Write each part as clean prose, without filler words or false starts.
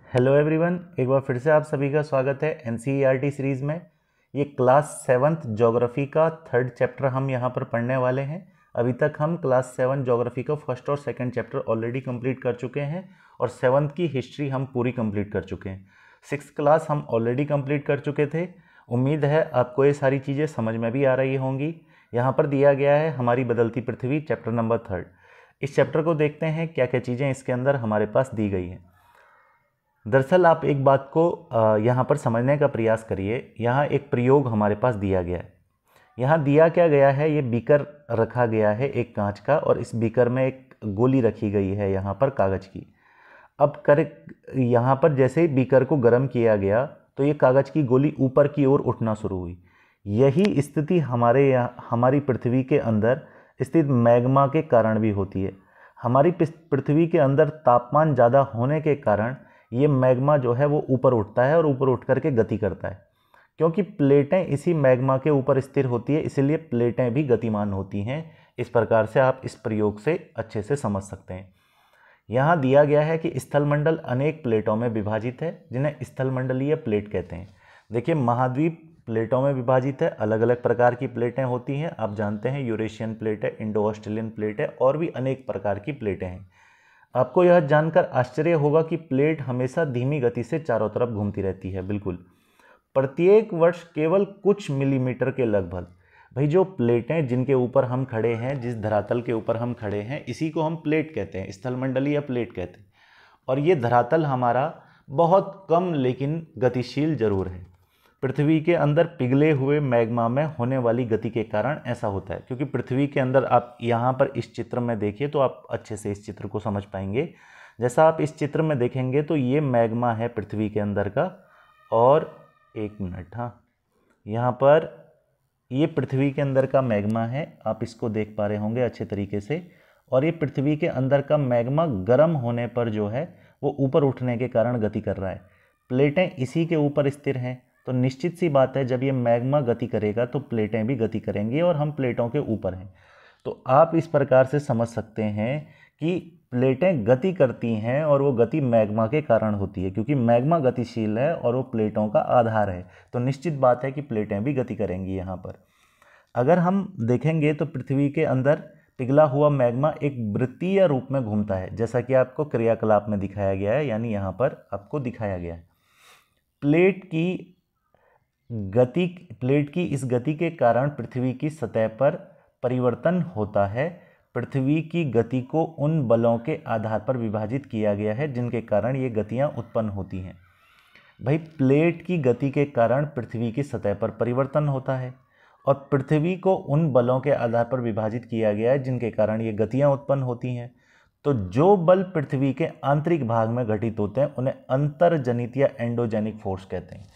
Hello everyone, एक बार फिर से आप सभी का स्वागत है एनसीईआरटी सीरीज़ में। ये क्लास 7th ज्योग्राफी का 3rd चैप्टर हम यहाँ पर पढ़ने वाले हैं। अभी तक हम क्लास 7 ज्योग्राफी का 1st और 2nd चैप्टर ऑलरेडी कंप्लीट कर चुके हैं और 7th की हिस्ट्री हम पूरी कंप्लीट कर चुके हैं। 6th क्लास हम ऑलरेडी कंप्लीट कर चुके थे। उम्मीद है आपको ये सारी चीज़ें समझ में भी आ रही होंगी। यहाँ पर दिया गया है हमारी बदलती पृथ्वी, चैप्टर नंबर 3rd। इस चैप्टर को देखते हैं क्या क्या चीज़ें इसके अंदर हमारे पास दी गई हैं। दरअसल आप एक बात को यहाँ पर समझने का प्रयास करिए। यहाँ एक प्रयोग हमारे पास दिया गया है। यहाँ दिया क्या गया है, ये बीकर रखा गया है एक कांच का, और इस बीकर में एक गोली रखी गई है यहाँ पर कागज़ की। अब यहाँ पर जैसे ही बीकर को गर्म किया गया तो ये कागज़ की गोली ऊपर की ओर उठना शुरू हुई। यही स्थिति हमारी पृथ्वी के अंदर स्थित मैग्मा के कारण भी होती है। हमारी पृथ्वी के अंदर तापमान ज़्यादा होने के कारण ये मैग्मा जो है वो ऊपर उठता है और ऊपर उठ करके गति करता है। क्योंकि प्लेटें इसी मैग्मा के ऊपर स्थिर होती है, इसलिए प्लेटें भी गतिमान होती हैं। इस प्रकार से आप इस प्रयोग से अच्छे से समझ सकते हैं। यहाँ दिया गया है कि स्थलमंडल अनेक प्लेटों में विभाजित है, जिन्हें स्थलमंडलीय प्लेट कहते हैं। देखिए, महाद्वीप प्लेटों में विभाजित है, अलग अलग प्रकार की प्लेटें होती हैं। आप जानते हैं यूरेशियन प्लेट है, इंडो ऑस्ट्रेलियन प्लेट है, और भी अनेक प्रकार की प्लेटें हैं। आपको यह जानकर आश्चर्य होगा कि प्लेट हमेशा धीमी गति से चारों तरफ घूमती रहती है। बिल्कुल, प्रत्येक वर्ष केवल कुछ मिलीमीटर के लगभग। भाई, जो प्लेटें जिनके ऊपर हम खड़े हैं, जिस धरातल के ऊपर हम खड़े हैं, इसी को हम प्लेट कहते हैं, स्थलमंडलीय प्लेट कहते हैं। और ये धरातल हमारा बहुत कम लेकिन गतिशील जरूर है। पृथ्वी के अंदर पिघले हुए मैग्मा में होने वाली गति के कारण ऐसा होता है। क्योंकि पृथ्वी के अंदर, आप यहाँ पर इस चित्र में देखिए तो आप अच्छे से इस चित्र को समझ पाएंगे। जैसा आप इस चित्र में देखेंगे तो ये मैग्मा है पृथ्वी के अंदर का, और एक मिनट, हाँ, यहाँ पर ये पृथ्वी के अंदर का मैग्मा है। आप इसको देख पा रहे होंगे अच्छे तरीके से। और ये पृथ्वी के अंदर का मैग्मा गर्म होने पर जो है वो ऊपर उठने के कारण गति कर रहा है। प्लेटें इसी के ऊपर स्थिर हैं, तो निश्चित सी बात है जब ये मैग्मा गति करेगा तो प्लेटें भी गति करेंगी, और हम प्लेटों के ऊपर हैं। तो आप इस प्रकार से समझ सकते हैं कि प्लेटें गति करती हैं, और वो गति मैग्मा के कारण होती है। क्योंकि मैग्मा गतिशील है और वो प्लेटों का आधार है, तो निश्चित बात है कि प्लेटें भी गति करेंगी। यहाँ पर अगर हम देखेंगे तो पृथ्वी के अंदर पिघला हुआ मैग्मा एक वृत्तीय रूप में घूमता है, जैसा कि आपको क्रियाकलाप में दिखाया गया है, यानी यहाँ पर आपको दिखाया गया है। प्लेट की इस गति के कारण पृथ्वी की सतह पर परिवर्तन होता है। पृथ्वी की गति को उन बलों के आधार पर विभाजित किया गया है जिनके कारण ये गतियां उत्पन्न होती हैं। भाई, प्लेट की गति के कारण पृथ्वी की सतह पर परिवर्तन होता है, और पृथ्वी को उन बलों के आधार पर विभाजित किया गया है जिनके कारण ये गतियां उत्पन्न होती हैं। तो जो बल पृथ्वी के आंतरिक भाग में घटित होते हैं उन्हें अंतर्जनित या एंडोजेनिक फोर्स कहते हैं।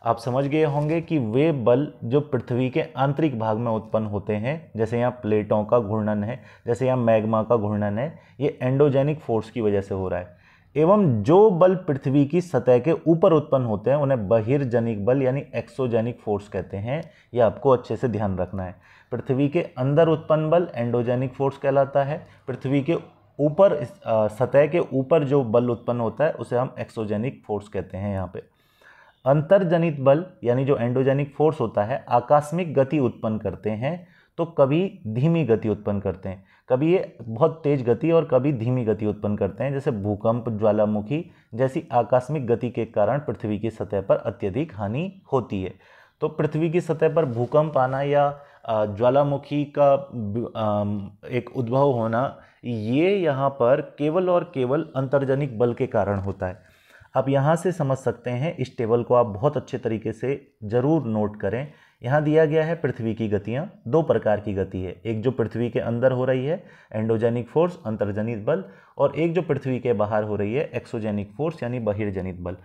आप समझ गए होंगे कि वे बल जो पृथ्वी के आंतरिक भाग में उत्पन्न होते हैं, जैसे यहाँ प्लेटों का घूर्णन है, जैसे यहाँ मैग्मा का घूर्णन है, ये एंडोजेनिक फोर्स की वजह से हो रहा है। एवं जो बल पृथ्वी की सतह के ऊपर उत्पन्न होते हैं उन्हें बहिर्जनिक बल यानी एक्सोजेनिक फोर्स कहते हैं। ये आपको अच्छे से ध्यान रखना है। पृथ्वी के अंदर उत्पन्न बल एंडोजेनिक फोर्स कहलाता है। पृथ्वी के ऊपर, सतह के ऊपर जो बल उत्पन्न होता है उसे हम एक्सोजेनिक फोर्स कहते हैं। यहाँ पे अंतर्जनित बल यानी जो एंडोजेनिक फोर्स होता है, आकस्मिक गति उत्पन्न करते हैं, तो कभी धीमी गति उत्पन्न करते हैं, कभी ये बहुत तेज गति और कभी धीमी गति उत्पन्न करते हैं। जैसे भूकंप, ज्वालामुखी जैसी आकस्मिक गति के कारण पृथ्वी की सतह पर अत्यधिक हानि होती है। तो पृथ्वी की सतह पर भूकंप आना या ज्वालामुखी का एक उद्भव होना, ये यहाँ पर केवल और केवल अंतर्जनिक बल के कारण होता है। आप यहाँ से समझ सकते हैं। इस टेबल को आप बहुत अच्छे तरीके से ज़रूर नोट करें। यहाँ दिया गया है पृथ्वी की गतियाँ, दो प्रकार की गति है। एक जो पृथ्वी के अंदर हो रही है, एंडोजेनिक फोर्स, अंतर्जनित बल, और एक जो पृथ्वी के बाहर हो रही है, एक्सोजेनिक फोर्स यानी बहिर्जनित बल।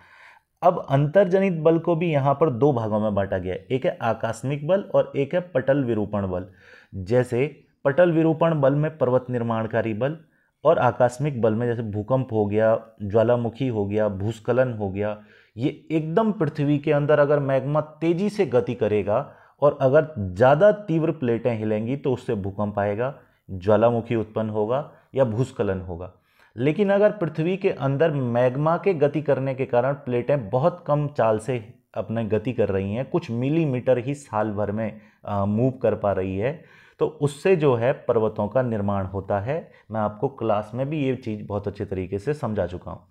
अब अंतर्जनित बल को भी यहाँ पर दो भागों में बांटा गया है। एक है आकस्मिक बल और एक है पटल विरूपण बल। जैसे पटल विरूपण बल में पर्वत निर्माणकारी बल, और आकस्मिक बल में जैसे भूकंप हो गया, ज्वालामुखी हो गया, भूस्खलन हो गया, ये एकदम पृथ्वी के अंदर अगर मैग्मा तेजी से गति करेगा और अगर ज़्यादा तीव्र प्लेटें हिलेंगी तो उससे भूकंप आएगा, ज्वालामुखी उत्पन्न होगा या भूस्खलन होगा। लेकिन अगर पृथ्वी के अंदर मैग्मा के गति करने के कारण प्लेटें बहुत कम चाल से अपने गति कर रही हैं, कुछ मिलीमीटर ही साल भर में मूव कर पा रही है, तो उससे जो है पर्वतों का निर्माण होता है। मैं आपको क्लास में भी ये चीज़ बहुत अच्छे तरीके से समझा चुका हूँ।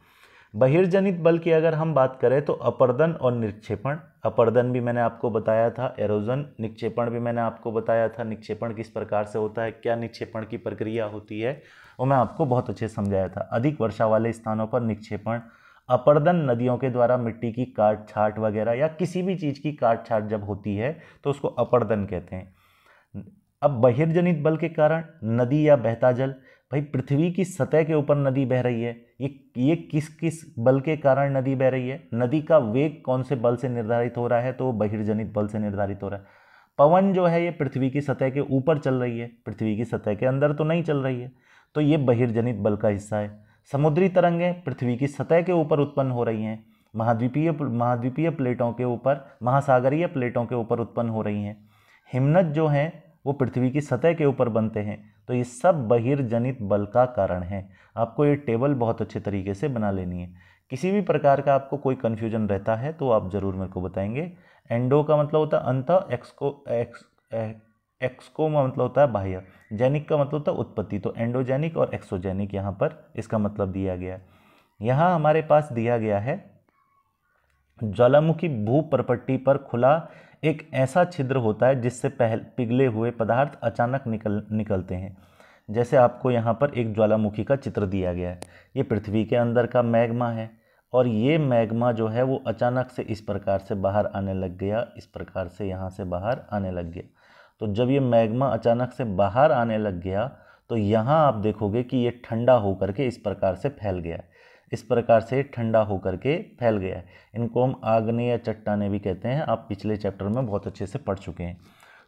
बहिर्जनित बल की अगर हम बात करें तो अपर्दन और निक्षेपण, अपर्दन भी मैंने आपको बताया था, एरोजन, निक्षेपण भी मैंने आपको बताया था, निक्षेपण किस प्रकार से होता है, क्या निक्षेपण की प्रक्रिया होती है, वो मैं आपको बहुत अच्छे से समझाया था। अधिक वर्षा वाले स्थानों पर निक्षेपण, अपर्दन नदियों के द्वारा मिट्टी की काट छाट वगैरह या किसी भी चीज़ की काट छाट जब होती है तो उसको अपर्दन कहते हैं। अब बहिर्जनित बल के कारण नदी या बहता जल, भाई पृथ्वी की सतह के ऊपर नदी बह रही है, ये किस किस बल के कारण नदी बह रही है? नदी का वेग कौन से बल से निर्धारित हो रहा है? तो वो बहिर्जनित बल से निर्धारित हो रहा है। पवन जो है ये पृथ्वी की सतह के ऊपर चल रही है, पृथ्वी की सतह के अंदर तो नहीं चल रही है, तो ये बहिर्जनित बल का हिस्सा है। समुद्री तरंगें पृथ्वी की सतह के ऊपर उत्पन्न हो रही हैं, महाद्वीपीय प्लेटों के ऊपर, महासागरीय प्लेटों के ऊपर उत्पन्न हो रही हैं। हिमनद जो हैं वो पृथ्वी की सतह के ऊपर बनते हैं, तो ये सब बहिर्जनित बल का कारण है। आपको ये टेबल बहुत अच्छे तरीके से बना लेनी है। किसी भी प्रकार का आपको कोई कन्फ्यूजन रहता है तो आप ज़रूर मेरे को बताएंगे। एंडो का मतलब होता है अंत, एक्सको का मतलब होता है बाह्य, जैनिक का मतलब होता है उत्पत्ति, तो एंडोजेनिक और एक्सोजेनिक यहाँ पर इसका मतलब दिया गया है। यहाँ हमारे पास दिया गया है ज्वालामुखी भूपर्पट्टी पर खुला एक ऐसा छिद्र होता है जिससे पिघले हुए पदार्थ अचानक निकलते हैं। जैसे आपको यहाँ पर एक ज्वालामुखी का चित्र दिया गया है, ये पृथ्वी के अंदर का मैग्मा है और ये मैग्मा जो है वो अचानक से इस प्रकार से बाहर आने लग गया, इस प्रकार से यहाँ से बाहर आने लग गया। तो जब ये मैग्मा अचानक से बाहर आने लग गया तो यहाँ आप देखोगे कि ये ठंडा होकर के इस प्रकार से फैल गया है, इस प्रकार से ठंडा होकर के फैल गया है। इनको हम आग्नेय या चट्टानें भी कहते हैं, आप पिछले चैप्टर में बहुत अच्छे से पढ़ चुके हैं।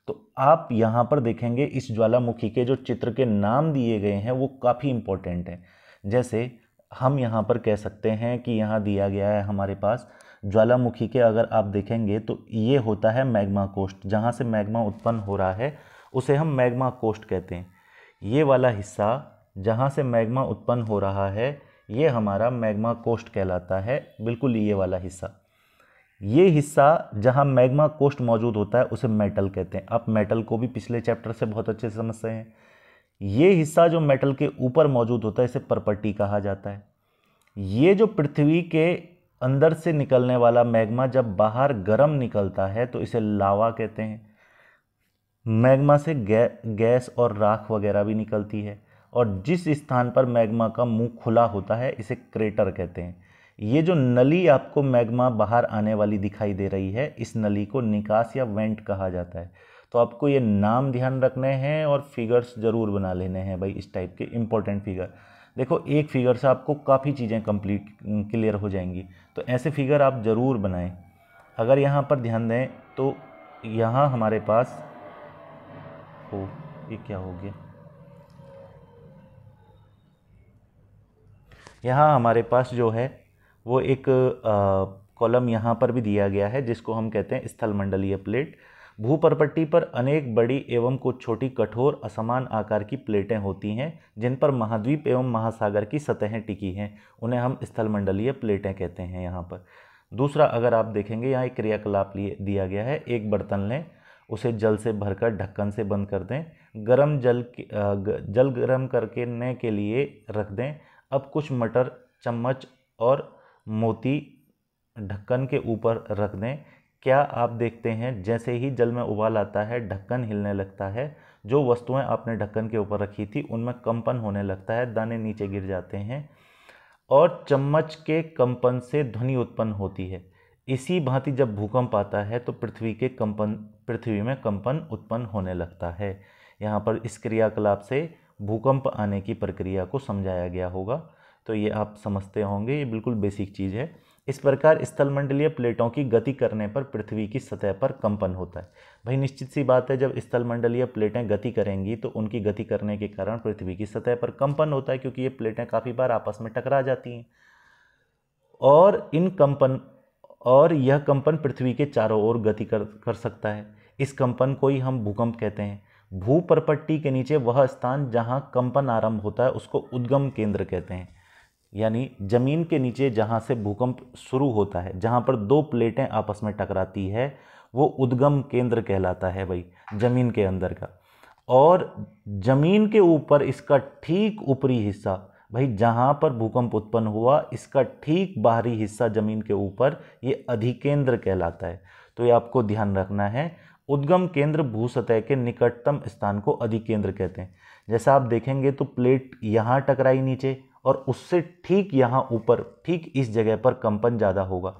तो आप यहाँ पर देखेंगे इस ज्वालामुखी के जो चित्र के नाम दिए गए हैं वो काफ़ी इम्पोर्टेंट हैं। जैसे हम यहाँ पर कह सकते हैं कि यहाँ दिया गया है हमारे पास ज्वालामुखी के, अगर आप देखेंगे तो ये होता है मैग्मा कोस्ट, जहाँ से मैग्मा उत्पन्न हो रहा है उसे हम मैग्मा कोस्ट कहते हैं। ये वाला हिस्सा जहाँ से मैग्मा उत्पन्न हो रहा है ये हमारा मैग्मा कोस्ट कहलाता है, बिल्कुल ये वाला हिस्सा। ये हिस्सा जहाँ मैग्मा कोस्ट मौजूद होता है उसे मेटल कहते हैं। आप मेटल को भी पिछले चैप्टर से बहुत अच्छे से समझते हैं। ये हिस्सा जो मेटल के ऊपर मौजूद होता है इसे परपट्टी कहा जाता है। ये जो पृथ्वी के अंदर से निकलने वाला मैग्मा जब बाहर गर्म निकलता है तो इसे लावा कहते हैं। मैग्मा से गैस और राख वगैरह भी निकलती है, और जिस स्थान पर मैग्मा का मुंह खुला होता है इसे क्रेटर कहते हैं। ये जो नली आपको मैग्मा बाहर आने वाली दिखाई दे रही है, इस नली को निकास या वेंट कहा जाता है। तो आपको ये नाम ध्यान रखने हैं और फिगर्स ज़रूर बना लेने हैं भाई, इस टाइप के इंपॉर्टेंट फिगर। देखो एक फिगर से आपको काफ़ी चीज़ें क्लियर हो जाएंगी, तो ऐसे फिगर आप ज़रूर बनाएं। अगर यहाँ पर ध्यान दें तो यहाँ हमारे पास ये क्या हो गया, यहाँ हमारे पास जो है वो एक कॉलम यहाँ पर भी दिया गया है जिसको हम कहते हैं स्थलमंडलीय प्लेट। भूपर्पट्टी पर अनेक बड़ी एवं कुछ छोटी कठोर असमान आकार की प्लेटें होती हैं जिन पर महाद्वीप एवं महासागर की सतहें टिकी हैं, उन्हें हम स्थलमंडलीय प्लेटें कहते हैं। यहाँ पर दूसरा अगर आप देखेंगे यहाँ एक क्रियाकलाप दिया गया है, एक बर्तन लें, उसे जल से भरकर ढक्कन से बंद कर दें, जल गर्म करने के लिए रख दें। अब कुछ मटर, चम्मच और मोती ढक्कन के ऊपर रख दें। क्या आप देखते हैं जैसे ही जल में उबाल आता है ढक्कन हिलने लगता है, जो वस्तुएं आपने ढक्कन के ऊपर रखी थी उनमें कंपन होने लगता है, दाने नीचे गिर जाते हैं और चम्मच के कंपन से ध्वनि उत्पन्न होती है। इसी भांति जब भूकंप आता है तो पृथ्वी में कंपन उत्पन्न होने लगता है। यहाँ पर इस क्रियाकलाप से भूकंप आने की प्रक्रिया को समझाया गया होगा, तो ये आप समझते होंगे, ये बिल्कुल बेसिक चीज़ है। इस प्रकार स्थलमंडलीय प्लेटों की गति करने पर पृथ्वी की सतह पर कंपन होता है। भाई निश्चित सी बात है, जब स्थलमंडलीय प्लेटें गति करेंगी तो उनकी गति करने के कारण पृथ्वी की सतह पर कंपन होता है, क्योंकि ये प्लेटें काफ़ी बार आपस में टकरा जाती हैं और यह कंपन पृथ्वी के चारों ओर गति कर सकता है। इस कंपन को ही हम भूकंप कहते हैं। भूपर्पट्टी के नीचे वह स्थान जहाँ कंपन आरंभ होता है उसको उद्गम केंद्र कहते हैं। यानी जमीन के नीचे जहाँ से भूकंप शुरू होता है, जहाँ पर दो प्लेटें आपस में टकराती है, वो उद्गम केंद्र कहलाता है भाई, जमीन के अंदर का। और जमीन के ऊपर इसका ठीक ऊपरी हिस्सा भाई, जहाँ पर भूकंप उत्पन्न हुआ इसका ठीक बाहरी हिस्सा जमीन के ऊपर, ये अधिकेंद्र कहलाता है। तो ये आपको ध्यान रखना है। उद्गम केंद्र भूसतह के निकटतम स्थान को अधिकेंद्र कहते हैं। जैसा आप देखेंगे तो प्लेट यहाँ टकराई नीचे और उससे ठीक यहाँ ऊपर, ठीक इस जगह पर कंपन ज़्यादा होगा,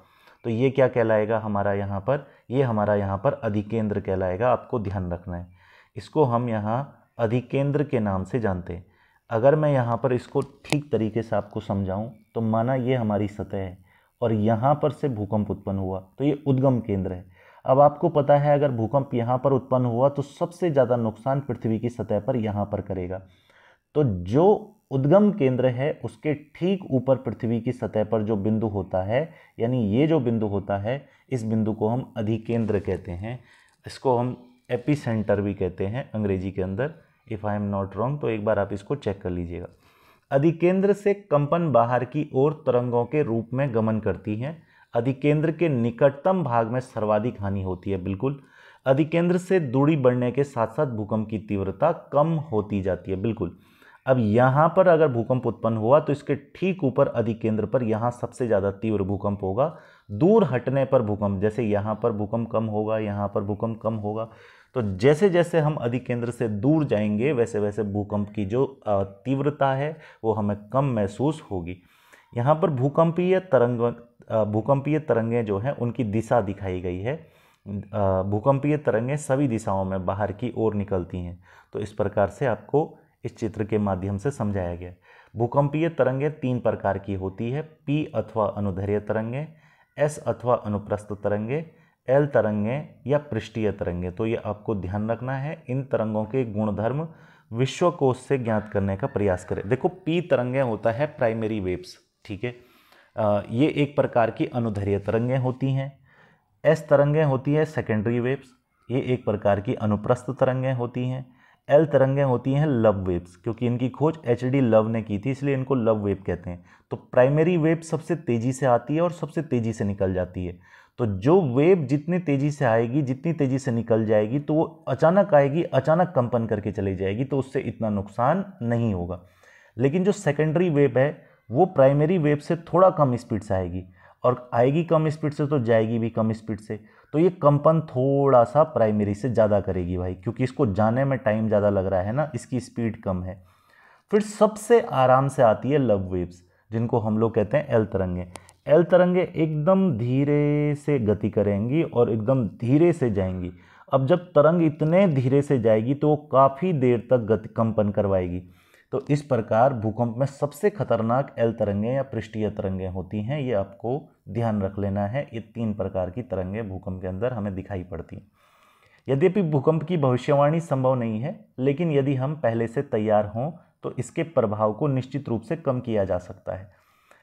तो ये क्या कहलाएगा हमारा यहाँ पर, ये हमारा यहाँ पर अधिकेंद्र कहलाएगा। आपको ध्यान रखना है। इसको हम यहाँ अधिकेंद्र के नाम से जानते हैं। अगर मैं यहाँ पर इसको ठीक तरीके से आपको समझाऊँ तो माना ये हमारी सतह है और यहाँ पर से भूकंप उत्पन्न हुआ, तो ये उद्गम केंद्र है। अब आपको पता है अगर भूकंप यहाँ पर उत्पन्न हुआ तो सबसे ज़्यादा नुकसान पृथ्वी की सतह पर यहाँ पर करेगा। तो जो उद्गम केंद्र है उसके ठीक ऊपर पृथ्वी की सतह पर जो बिंदु होता है, यानी ये जो बिंदु होता है, इस बिंदु को हम अधिकेंद्र कहते हैं। इसको हम एपिसेंटर भी कहते हैं अंग्रेजी के अंदर। If I am not wrong तो एक बार आप इसको चेक कर लीजिएगा। अधिकेंद्र से कंपन बाहर की ओर तरंगों के रूप में गमन करती हैं। अधिकेंद्र के निकटतम भाग में सर्वाधिक हानि होती है। बिल्कुल, अधिकेंद्र से दूरी बढ़ने के साथ साथ भूकंप की तीव्रता कम होती जाती है। बिल्कुल, अब यहाँ पर अगर भूकंप उत्पन्न हुआ तो इसके ठीक ऊपर अधिकेंद्र पर यहाँ सबसे ज़्यादा तीव्र भूकंप होगा। दूर हटने पर भूकंप, जैसे यहाँ पर भूकंप कम होगा, यहाँ पर भूकंप कम होगा। तो जैसे जैसे हम अधिकेंद्र से दूर जाएंगे वैसे वैसे भूकंप की जो तीव्रता है वो हमें कम महसूस होगी। यहाँ पर भूकंपीय तरंगें जो हैं उनकी दिशा दिखाई गई है। भूकंपीय तरंगें सभी दिशाओं में बाहर की ओर निकलती हैं। तो इस प्रकार से आपको इस चित्र के माध्यम से समझाया गया। भूकंपीय तरंगें तीन प्रकार की होती है, पी अथवा अनुदैर्घ्य तरंगें, एस अथवा अनुप्रस्थ तरंगें, एल तरंगें या पृष्ठीय तरंगें। तो ये आपको ध्यान रखना है। इन तरंगों के गुणधर्म विश्वकोश से ज्ञात करने का प्रयास करें। देखो, पी तरंगें होता है प्राइमरी वेव्स, ठीक है, ये एक प्रकार की अनुदैर्घ्य तरंगें होती हैं। एस तरंगें होती है सेकेंडरी वेव्स, ये एक प्रकार की अनुप्रस्थ तरंगें होती हैं। एल तरंगें होती हैं लव वेव्स, क्योंकि इनकी खोज एचडी लव ने की थी इसलिए इनको लव वेव कहते हैं। तो प्राइमरी वेव सबसे तेज़ी से आती है और सबसे तेज़ी से निकल जाती है। तो जो वेव जितनी तेज़ी से आएगी, जितनी तेज़ी से निकल जाएगी, तो वो अचानक आएगी, अचानक कंपन करके चली जाएगी, तो उससे इतना नुकसान नहीं होगा। लेकिन जो सेकेंडरी वेव है वो प्राइमरी वेव से थोड़ा कम स्पीड से आएगी, और आएगी कम स्पीड से तो जाएगी भी कम स्पीड से। तो ये कंपन थोड़ा सा प्राइमरी से ज़्यादा करेगी भाई, क्योंकि इसको जाने में टाइम ज़्यादा लग रहा है ना, इसकी स्पीड कम है। फिर सबसे आराम से आती है लव वेव्स, जिनको हम लोग कहते हैं एल तरंगें। एल तरंगें एकदम धीरे से गति करेंगी और एकदम धीरे से जाएंगी। अब जब तरंग इतने धीरे से जाएगी तो वो काफ़ी देर तक गति कंपन करवाएगी। तो इस प्रकार भूकंप में सबसे खतरनाक एल तरंगें या पृष्ठीय तरंगें होती हैं। ये आपको ध्यान रख लेना है। ये तीन प्रकार की तरंगें भूकंप के अंदर हमें दिखाई पड़ती हैं। यद्यपि भूकंप की भविष्यवाणी संभव नहीं है, लेकिन यदि हम पहले से तैयार हों तो इसके प्रभाव को निश्चित रूप से कम किया जा सकता है।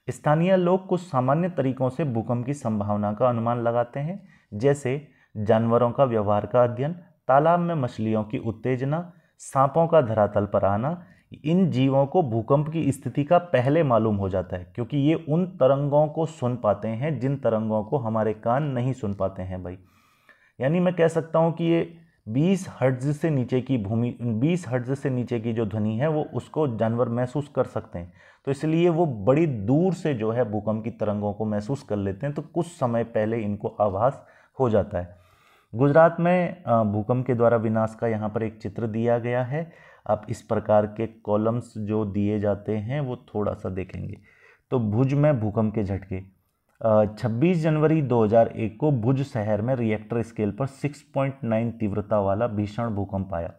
स्थानीय लोग कुछ सामान्य तरीकों से भूकंप की संभावना का अनुमान लगाते हैं, जैसे जानवरों का व्यवहार का अध्ययन, तालाब में मछलियों की उत्तेजना, सांपों का धरातल पर आना। इन जीवों को भूकंप की स्थिति का पहले मालूम हो जाता है, क्योंकि ये उन तरंगों को सुन पाते हैं जिन तरंगों को हमारे कान नहीं सुन पाते हैं भाई। यानी मैं कह सकता हूँ कि ये 20 हर्ट्ज से नीचे की 20 हर्ट्ज से नीचे की जो ध्वनि है वो उसको जानवर महसूस कर सकते हैं। तो इसलिए वो बड़ी दूर से जो है भूकंप की तरंगों को महसूस कर लेते हैं, तो कुछ समय पहले इनको आभास हो जाता है। गुजरात में भूकंप के द्वारा विनाश का यहाँ पर एक चित्र दिया गया है। आप इस प्रकार के कॉलम्स जो दिए जाते हैं वो थोड़ा सा देखेंगे। तो भुज में भूकंप के झटके, 26 जनवरी 2001 को भुज शहर में रिएक्टर स्केल पर 6.9 तीव्रता वाला भीषण भूकंप आया।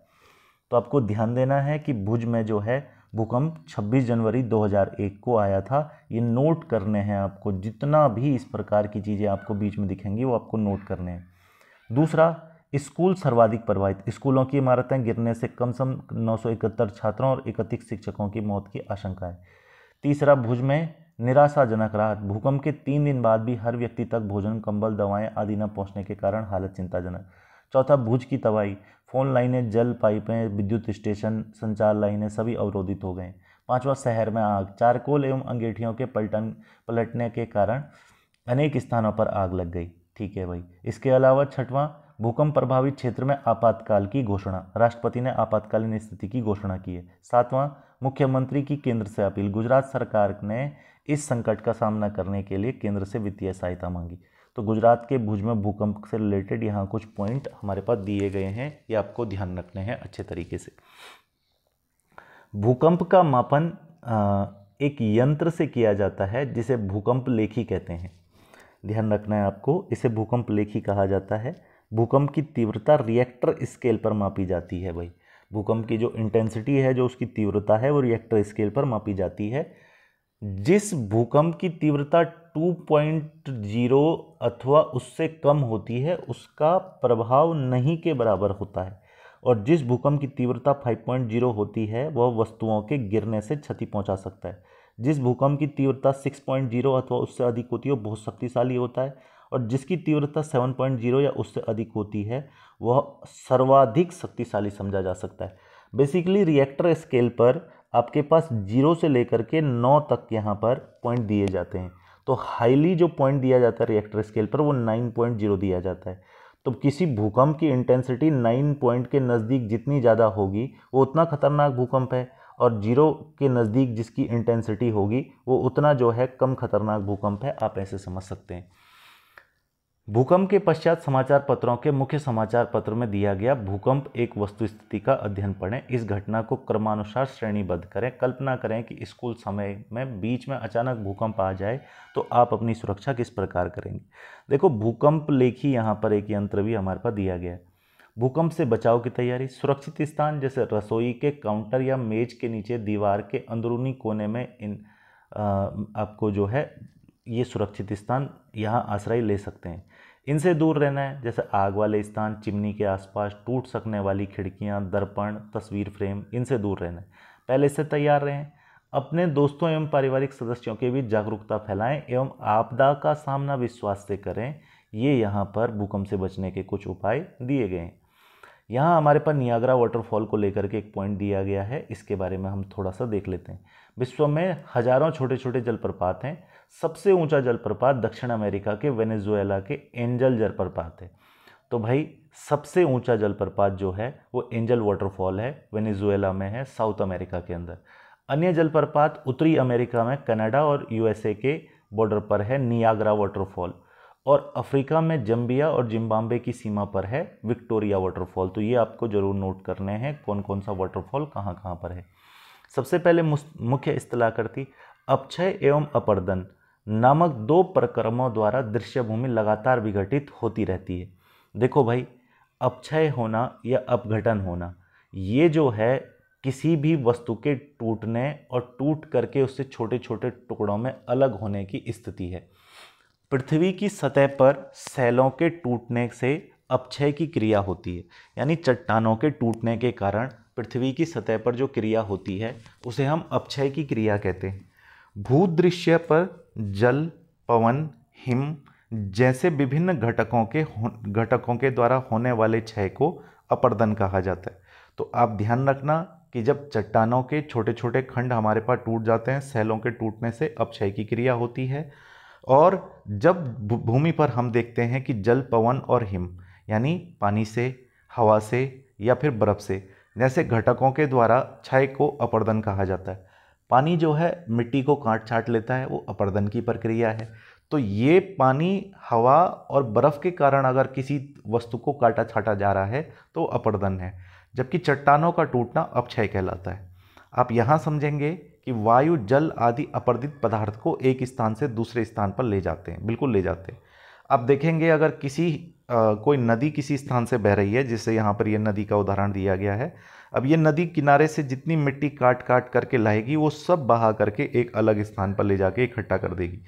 तो आपको ध्यान देना है कि भुज में जो है भूकंप 26 जनवरी 2001 को आया था। ये नोट करने हैं आपको, जितना भी इस प्रकार की चीज़ें आपको बीच में दिखेंगी वो आपको नोट करने हैं। दूसरा, स्कूल सर्वाधिक प्रभावित, स्कूलों की इमारतें गिरने से कम से कम 971 छात्रों और 31 शिक्षकों की मौत की आशंका है। तीसरा, भुज में निराशाजनक राहत, भूकंप के 3 दिन बाद भी हर व्यक्ति तक भोजन, कंबल, दवाएं आदि न पहुंचने के कारण हालत चिंताजनक। चौथा, भुज की तबाही, फोन लाइनें, जल पाइपें, विद्युत स्टेशन, संचार लाइनें सभी अवरोधित हो गए। 5वां, शहर में आग, चारकोल एवं अंगीठियों के पलटने के कारण अनेक स्थानों पर आग लग गई। ठीक है भाई। इसके अलावा 6वां, भूकंप प्रभावित क्षेत्र में आपातकाल की घोषणा, राष्ट्रपति ने आपातकालीन स्थिति की घोषणा की है। 7वां, मुख्यमंत्री की केंद्र से अपील, गुजरात सरकार ने इस संकट का सामना करने के लिए केंद्र से वित्तीय सहायता मांगी। तो गुजरात के भुज में भूकंप से रिलेटेड यहाँ कुछ पॉइंट हमारे पास दिए गए हैं, ये आपको ध्यान रखने हैं अच्छे तरीके से। भूकंप का मापन एक यंत्र से किया जाता है जिसे भूकंप लेखी कहते हैं। ध्यान रखना है आपको, इसे भूकंप लेखी कहा जाता है। भूकंप की तीव्रता रिएक्टर स्केल पर मापी जाती है भाई। भूकंप की जो इंटेंसिटी है, जो उसकी तीव्रता है, वो रिएक्टर स्केल पर मापी जाती है। जिस भूकंप की तीव्रता 2.0 अथवा उससे कम होती है उसका प्रभाव नहीं के बराबर होता है, और जिस भूकंप की तीव्रता 5.0 होती है वह वस्तुओं के गिरने से क्षति पहुंचा सकता है। जिस भूकंप की तीव्रता 6.0 अथवा उससे अधिक होती है वो बहुत शक्तिशाली होता है, और जिसकी तीव्रता 7.0 या उससे अधिक होती है वह सर्वाधिक शक्तिशाली समझा जा सकता है। बेसिकली रिएक्टर स्केल पर आपके पास 0 से लेकर के 9 तक यहाँ पर पॉइंट दिए जाते हैं। तो हाईली जो पॉइंट दिया जाता है रिएक्टर स्केल पर वो 9.0 दिया जाता है। तो किसी भूकंप की इंटेंसिटी 9 पॉइंट के नज़दीक जितनी ज़्यादा होगी वो उतना खतरनाक भूकंप है, और 0 के नज़दीक जिसकी इंटेंसिटी होगी वो उतना जो है कम खतरनाक भूकंप है। आप ऐसे समझ सकते हैं। भूकंप के पश्चात समाचार पत्रों के मुख्य समाचार पत्र में दिया गया भूकंप एक वस्तु स्थिति का अध्ययन पढ़ें, इस घटना को क्रमानुसार श्रेणीबद्ध करें। कल्पना करें कि स्कूल समय में बीच में अचानक भूकंप आ जाए तो आप अपनी सुरक्षा किस प्रकार करेंगे। देखो, भूकंप लेखी यहाँ पर एक यंत्र भी हमारे पास दिया गया है। भूकंप से बचाव की तैयारी, सुरक्षित स्थान जैसे रसोई के काउंटर या मेज के नीचे, दीवार के अंदरूनी कोने में आपको जो है ये सुरक्षित स्थान यहाँ आश्रय ले सकते हैं। इनसे दूर रहना है, जैसे आग वाले स्थान, चिमनी के आसपास, टूट सकने वाली खिड़कियाँ, दर्पण, तस्वीर फ्रेम, इनसे दूर रहना है। पहले से तैयार रहें। अपने दोस्तों एवं पारिवारिक सदस्यों के बीच जागरूकता फैलाएं एवं आपदा का सामना विश्वास से करें। ये यहाँ पर भूकंप से बचने के कुछ उपाय दिए गए हैं। यहाँ हमारे पास नियाग्रा वाटरफॉल को लेकर के एक पॉइंट दिया गया है, इसके बारे में हम थोड़ा सा देख लेते हैं। विश्व में हजारों छोटे छोटे जलप्रपात हैं। सबसे ऊंचा जलप्रपात दक्षिण अमेरिका के वेनेजुएला के एंजल जलप्रपात है। तो भाई सबसे ऊंचा जलप्रपात जो है वो एंजल वाटरफॉल है, वेनेजुएला में है, साउथ अमेरिका के अंदर। अन्य जलप्रपात उत्तरी अमेरिका में कनाडा और यूएसए के बॉर्डर पर है, नियाग्रा वाटरफॉल, और अफ्रीका में जम्बिया और जिम्बाब्वे की सीमा पर है विक्टोरिया वाटरफॉल। तो ये आपको जरूर नोट करने हैं कौन कौन सा वाटरफॉल कहाँ कहाँ पर है। सबसे पहले मुख्य इस्तेलाकृति अपक्षय एवं अपर्दन नामक 2 प्रक्रमों द्वारा दृश्यभूमि लगातार विघटित होती रहती है। देखो भाई, अपक्षय होना या अपघटन होना, ये जो है किसी भी वस्तु के टूटने और टूट करके उससे छोटे छोटे टुकड़ों में अलग होने की स्थिति है। पृथ्वी की सतह पर सैलों के टूटने से अपक्षय की क्रिया होती है, यानी चट्टानों के टूटने के कारण पृथ्वी की सतह पर जो क्रिया होती है उसे हम अपक्षय की क्रिया कहते हैं। भूदृश्य पर जल, पवन, हिम जैसे विभिन्न घटकों के द्वारा होने वाले क्षय को अपर्दन कहा जाता है। तो आप ध्यान रखना कि जब चट्टानों के छोटे छोटे खंड हमारे पास टूट जाते हैं, सैलों के टूटने से अपक्षय की क्रिया होती है। और जब भूमि पर हम देखते हैं कि जल, पवन और हिम यानी पानी से, हवा से या फिर बर्फ से जैसे घटकों के द्वारा क्षय को अपर्दन कहा जाता है। पानी जो है मिट्टी को काट छाट लेता है, वो अपर्दन की प्रक्रिया है। तो ये पानी, हवा और बर्फ के कारण अगर किसी वस्तु को काटा छाटा जा रहा है तो अपर्दन है, जबकि चट्टानों का टूटना अपक्षय कहलाता है। आप यहाँ समझेंगे कि वायु, जल आदि अपर्दित पदार्थ को एक स्थान से दूसरे स्थान पर ले जाते हैं, बिल्कुल ले जाते हैं। आप देखेंगे अगर कोई नदी किसी स्थान से बह रही है, जिससे यहाँ पर ये नदी का उदाहरण दिया गया है। अब ये नदी किनारे से जितनी मिट्टी काट काट करके लाएगी वो सब बहा करके एक अलग स्थान पर ले जाके इकट्ठा कर देगी।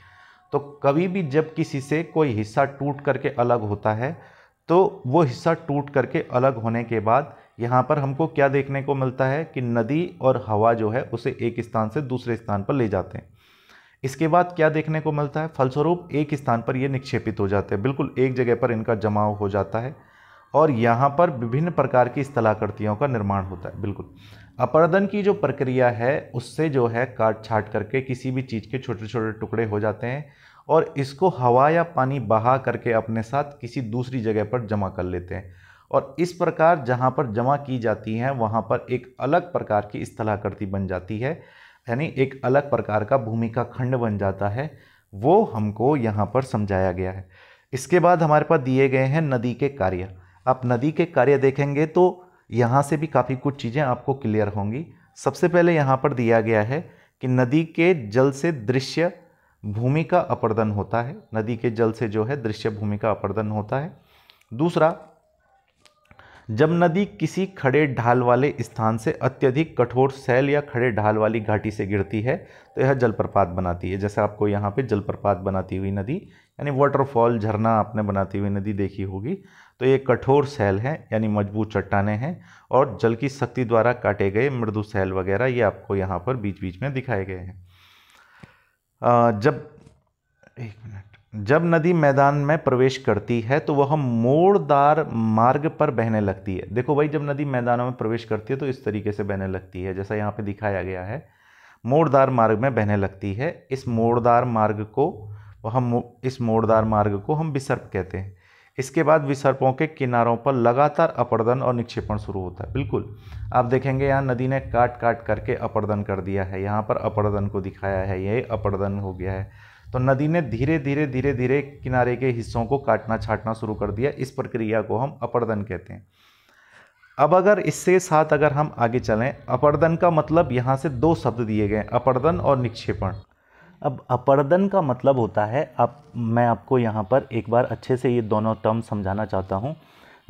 तो कभी भी जब किसी से कोई हिस्सा टूट करके अलग होता है तो वो हिस्सा टूट करके अलग होने के बाद यहाँ पर हमको क्या देखने को मिलता है कि नदी और हवा जो है उसे एक स्थान से दूसरे स्थान पर ले जाते हैं। इसके बाद क्या देखने को मिलता है, फलस्वरूप एक स्थान पर ये निक्षेपित हो जाते हैं, बिल्कुल एक जगह पर इनका जमाव हो जाता है। और यहाँ पर विभिन्न प्रकार की स्थलाकृतियों का निर्माण होता है। बिल्कुल, अपरदन की जो प्रक्रिया है उससे जो है काट छाट करके किसी भी चीज़ के छोटे छोटे टुकड़े हो जाते हैं और इसको हवा या पानी बहा करके अपने साथ किसी दूसरी जगह पर जमा कर लेते हैं, और इस प्रकार जहाँ पर जमा की जाती हैं वहाँ पर एक अलग प्रकार की स्थलाकृति बन जाती है, यानी एक अलग प्रकार का भूमि का खंड बन जाता है। वो हमको यहाँ पर समझाया गया है। इसके बाद हमारे पास दिए गए हैं नदी के कार्य। आप नदी के कार्य देखेंगे तो यहाँ से भी काफ़ी कुछ चीज़ें आपको क्लियर होंगी। सबसे पहले यहाँ पर दिया गया है कि नदी के जल से दृश्य भूमि का अपरदन होता है। नदी के जल से जो है दृश्य भूमि का अपरदन होता है। दूसरा, जब नदी किसी खड़े ढाल वाले स्थान से अत्यधिक कठोर सैल या खड़े ढाल वाली घाटी से गिरती है तो यह जलप्रपात बनाती है। जैसे आपको यहाँ पे जलप्रपात बनाती हुई नदी, यानी वाटरफॉल, झरना आपने बनाती हुई नदी देखी होगी, तो ये कठोर सैल हैं यानी मजबूत चट्टानें हैं, और जल की शक्ति द्वारा काटे गए मृदु सैल वगैरह ये आपको यहाँ पर बीच बीच में दिखाए गए हैं। जब नदी मैदान में प्रवेश करती है तो वह मोड़दार मार्ग पर बहने लगती है। देखो भाई, जब नदी मैदानों में प्रवेश करती है तो इस तरीके से बहने लगती है, जैसा यहाँ पे दिखाया गया है, मोड़दार मार्ग में बहने लगती है। इस मोड़दार मार्ग को हम विसर्प कहते हैं। इसके बाद विसर्पों के किनारों पर लगातार अपरदन और निक्षेपण शुरू होता है। बिल्कुल, आप देखेंगे यहाँ नदी ने काट काट करके अपरदन कर दिया है, यहाँ पर अपरदन को दिखाया है, ये अपरदन हो गया है। तो नदी ने धीरे धीरे किनारे के हिस्सों को काटना छाटना शुरू कर दिया। इस प्रक्रिया को हम अपरदन कहते हैं। अब अगर इससे साथ अगर हम आगे चलें, अपरदन का मतलब यहाँ से दो शब्द दिए गए, अपरदन और निक्षेपण। अब अपरदन का मतलब होता है, मैं आपको यहाँ पर एक बार अच्छे से ये दोनों टर्म समझाना चाहता हूँ।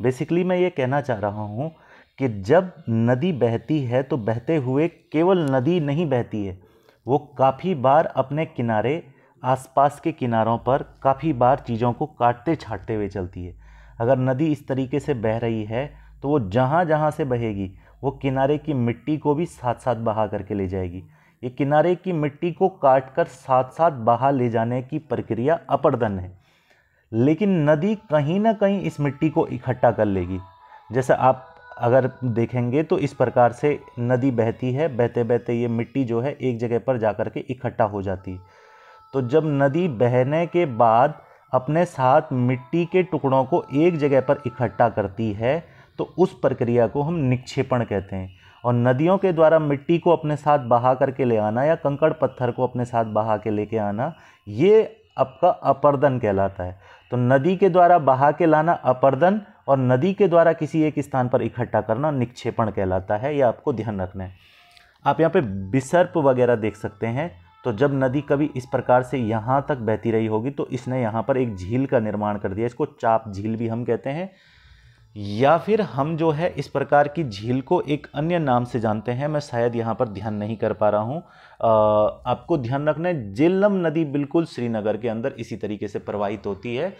बेसिकली मैं ये कहना चाह रहा हूँ कि जब नदी बहती है तो बहते हुए केवल नदी नहीं बहती है, वो काफ़ी बार अपने किनारे, आसपास के किनारों पर काफ़ी बार चीज़ों को काटते छाटते हुए चलती है। अगर नदी इस तरीके से बह रही है तो वो जहाँ जहाँ से बहेगी वो किनारे की मिट्टी को भी साथ साथ बहा करके ले जाएगी। ये किनारे की मिट्टी को काटकर साथ साथ बहा ले जाने की प्रक्रिया अपरदन है। लेकिन नदी कहीं ना कहीं इस मिट्टी को इकट्ठा कर लेगी। जैसे आप अगर देखेंगे तो इस प्रकार से नदी बहती है, बहते बहते ये मिट्टी जो है एक जगह पर जा कर के इकट्ठा हो जाती है। तो जब नदी बहने के बाद अपने साथ मिट्टी के टुकड़ों को एक जगह पर इकट्ठा करती है तो उस प्रक्रिया को हम निक्षेपण कहते हैं। और नदियों के द्वारा मिट्टी को अपने साथ बहा करके ले आना या कंकड़ पत्थर को अपने साथ बहा के लेके आना, ये आपका अपरदन कहलाता है। तो नदी के द्वारा बहा के लाना अपरदन, और नदी के द्वारा किसी एक स्थान पर इकट्ठा करना निक्षेपण कहलाता है। ये आपको ध्यान रखना है। आप यहाँ पे विसर्प वगैरह देख सकते हैं। तो जब नदी कभी इस प्रकार से यहाँ तक बहती रही होगी तो इसने यहाँ पर एक झील का निर्माण कर दिया। इसको चाप झील भी हम कहते हैं, या फिर हम जो है इस प्रकार की झील को एक अन्य नाम से जानते हैं, मैं शायद यहाँ पर ध्यान नहीं कर पा रहा हूँ। आपको ध्यान रखना है, झेलम नदी बिल्कुल श्रीनगर के अंदर इसी तरीके से प्रवाहित होती है,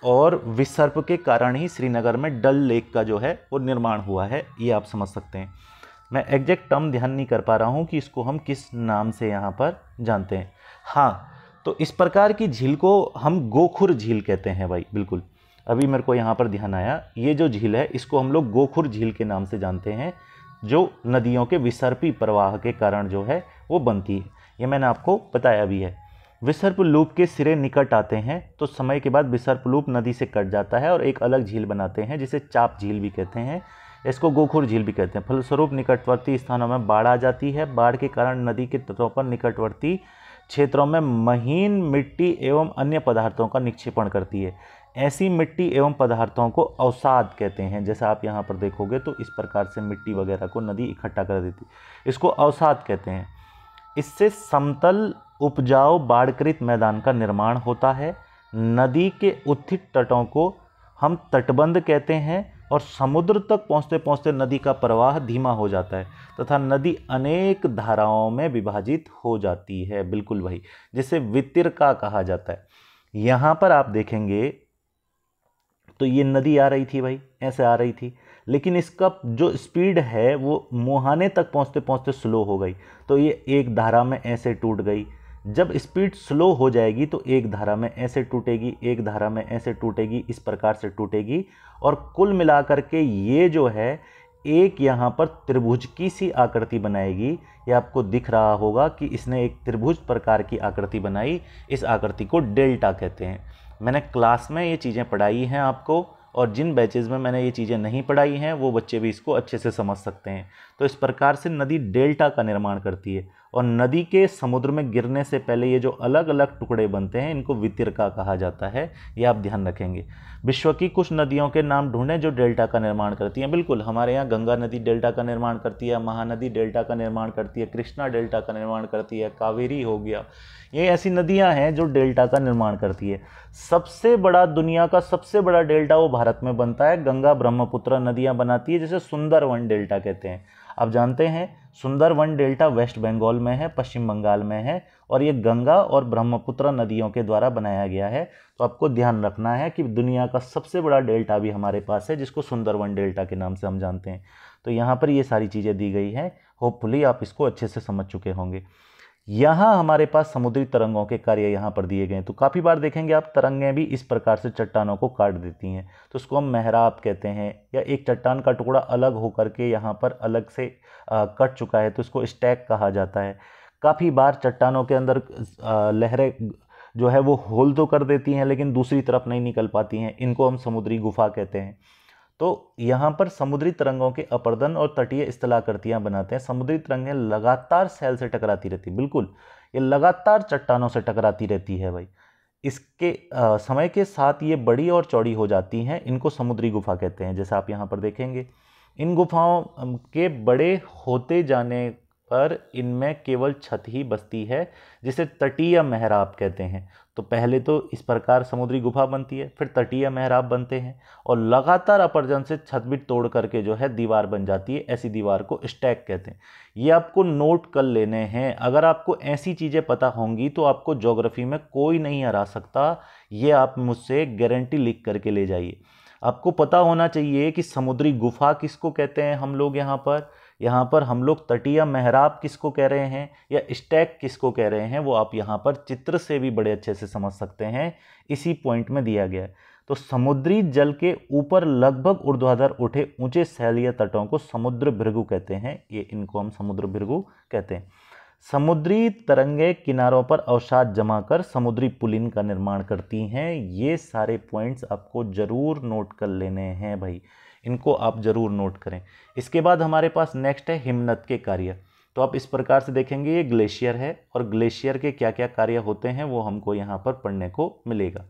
और विसर्प के कारण ही श्रीनगर में डल लेक का जो है वो निर्माण हुआ है, ये आप समझ सकते हैं। मैं एग्जैक्ट टर्म ध्यान नहीं कर पा रहा हूँ कि इसको हम किस नाम से यहाँ पर जानते हैं। हाँ, तो इस प्रकार की झील को हम गोखुर झील कहते हैं भाई। बिल्कुल, अभी मेरे को यहाँ पर ध्यान आया, ये जो झील है इसको हम लोग गोखुर झील के नाम से जानते हैं, जो नदियों के विसर्पी प्रवाह के कारण जो है वो बनती है। ये मैंने आपको बताया भी है। विसर्प लूप के सिरे निकट आते हैं तो समय के बाद विसर्प लूप नदी से कट जाता है और एक अलग झील बनाते हैं, जिसे चाप झील भी कहते हैं। इसको गोखुर झील भी कहते हैं। फलस्वरूप निकटवर्ती स्थानों में बाढ़ आ जाती है। बाढ़ के कारण नदी के तटों पर निकटवर्ती क्षेत्रों में महीन मिट्टी एवं अन्य पदार्थों का निक्षेपण करती है। ऐसी मिट्टी एवं पदार्थों को अवसाद कहते हैं। जैसा आप यहाँ पर देखोगे तो इस प्रकार से मिट्टी वगैरह को नदी इकट्ठा कर देती है, इसको अवसाद कहते हैं। इससे समतल उपजाऊ बाढ़कृत मैदान का निर्माण होता है। नदी के उत्थित तटों को हम तटबंध कहते हैं और समुद्र तक पहुँचते पहुँचते नदी का प्रवाह धीमा हो जाता है तथा नदी अनेक धाराओं में विभाजित हो जाती है। बिल्कुल भाई, जिसे वितरका कहा जाता है। यहाँ पर आप देखेंगे तो ये नदी आ रही थी भाई, ऐसे आ रही थी, लेकिन इसका जो स्पीड है वो मुहाने तक पहुँचते पहुँचते स्लो हो गई, तो ये एक धारा में ऐसे टूट गई, जब स्पीड स्लो हो जाएगी तो एक धारा में ऐसे टूटेगी, एक धारा में ऐसे टूटेगी, इस प्रकार से टूटेगी, और कुल मिलाकर के ये जो है एक यहाँ पर त्रिभुज की सी आकृति बनाएगी। ये आपको दिख रहा होगा कि इसने एक त्रिभुज प्रकार की आकृति बनाई। इस आकृति को डेल्टा कहते हैं। मैंने क्लास में ये चीज़ें पढ़ाई हैं आपको, और जिन बैचेज़ में मैंने ये चीज़ें नहीं पढ़ाई हैं वो बच्चे भी इसको अच्छे से समझ सकते हैं। तो इस प्रकार से नदी डेल्टा का निर्माण करती है, और नदी के समुद्र में गिरने से पहले ये जो अलग अलग टुकड़े बनते हैं इनको वितरका कहा जाता है। ये आप ध्यान रखेंगे। विश्व की कुछ नदियों के नाम ढूंढें जो डेल्टा का निर्माण करती हैं। बिल्कुल, हमारे यहाँ गंगा नदी डेल्टा का निर्माण करती है, महानदी डेल्टा का निर्माण करती है, कृष्णा डेल्टा का निर्माण करती है, कावेरी हो गया। ये ऐसी नदियां हैं जो डेल्टा का निर्माण करती है। सबसे बड़ा, दुनिया का सबसे बड़ा डेल्टा वो भारत में बनता है, गंगा ब्रह्मपुत्र नदियां बनाती है, जिसे सुंदरवन डेल्टा कहते हैं। आप जानते हैं सुंदरवन डेल्टा वेस्ट बंगाल में है, पश्चिम बंगाल में है, और ये गंगा और ब्रह्मपुत्र नदियों के द्वारा बनाया गया है। तो आपको ध्यान रखना है कि दुनिया का सबसे बड़ा डेल्टा भी हमारे पास है, जिसको सुंदरवन डेल्टा के नाम से हम जानते हैं। तो यहाँ पर ये सारी चीज़ें दी गई हैं। होपफुली आप इसको अच्छे से समझ चुके होंगे। यहाँ हमारे पास समुद्री तरंगों के कार्य यहाँ पर दिए गए हैं। तो काफ़ी बार देखेंगे आप, तरंगें भी इस प्रकार से चट्टानों को काट देती हैं, तो उसको हम मेहराब कहते हैं। या एक चट्टान का टुकड़ा अलग होकर के यहाँ पर अलग से कट चुका है तो इसको स्टैक कहा जाता है। काफ़ी बार चट्टानों के अंदर लहरें जो है वो होल तो कर देती हैं लेकिन दूसरी तरफ नहीं निकल पाती हैं, इनको हम समुद्री गुफा कहते हैं। तो यहाँ पर समुद्री तरंगों के अपर्दन और तटीय स्थलाकृतियाँ बनाते हैं। समुद्री तरंगें लगातार सैल से टकराती रहती, बिल्कुल ये लगातार चट्टानों से टकराती रहती है भाई। इसके समय के साथ ये बड़ी और चौड़ी हो जाती हैं, इनको समुद्री गुफा कहते हैं। जैसे आप यहाँ पर देखेंगे, इन गुफाओं के बड़े होते जाने पर इनमें केवल छत ही बसती है, जिसे तटीय मेहराब कहते हैं। तो पहले तो इस प्रकार समुद्री गुफा बनती है, फिर तटीय मेहराब बनते हैं, और लगातार अपर्जन से छत भी तोड़ करके जो है दीवार बन जाती है। ऐसी दीवार को स्टैक कहते हैं। ये आपको नोट कर लेने हैं। अगर आपको ऐसी चीज़ें पता होंगी तो आपको ज्योग्राफी में कोई नहीं हरा सकता। ये आप मुझसे गारंटी लिख करके ले जाइए। आपको पता होना चाहिए कि समुद्री गुफा किसको कहते हैं हम लोग, यहाँ पर हम लोग तटीय मेहराब किसको कह रहे हैं या स्टैक किसको कह रहे हैं, वो आप यहाँ पर चित्र से भी बड़े अच्छे से समझ सकते हैं। इसी पॉइंट में दिया गया है। तो समुद्री जल के ऊपर लगभग ऊर्ध्वाधर उठे ऊंचे सैलीय तटों को समुद्र भृगु कहते हैं। ये इनको हम समुद्र भृगु कहते हैं। समुद्री तरंगे किनारों पर अवसाद जमा कर समुद्री पुलिन का निर्माण करती हैं। ये सारे पॉइंट्स आपको जरूर नोट कर लेने हैं भाई, इनको आप जरूर नोट करें। इसके बाद हमारे पास नेक्स्ट है हिमनद के कार्य। तो आप इस प्रकार से देखेंगे, ये ग्लेशियर है और ग्लेशियर के क्या क्या कार्य होते हैं वो हमको यहाँ पर पढ़ने को मिलेगा।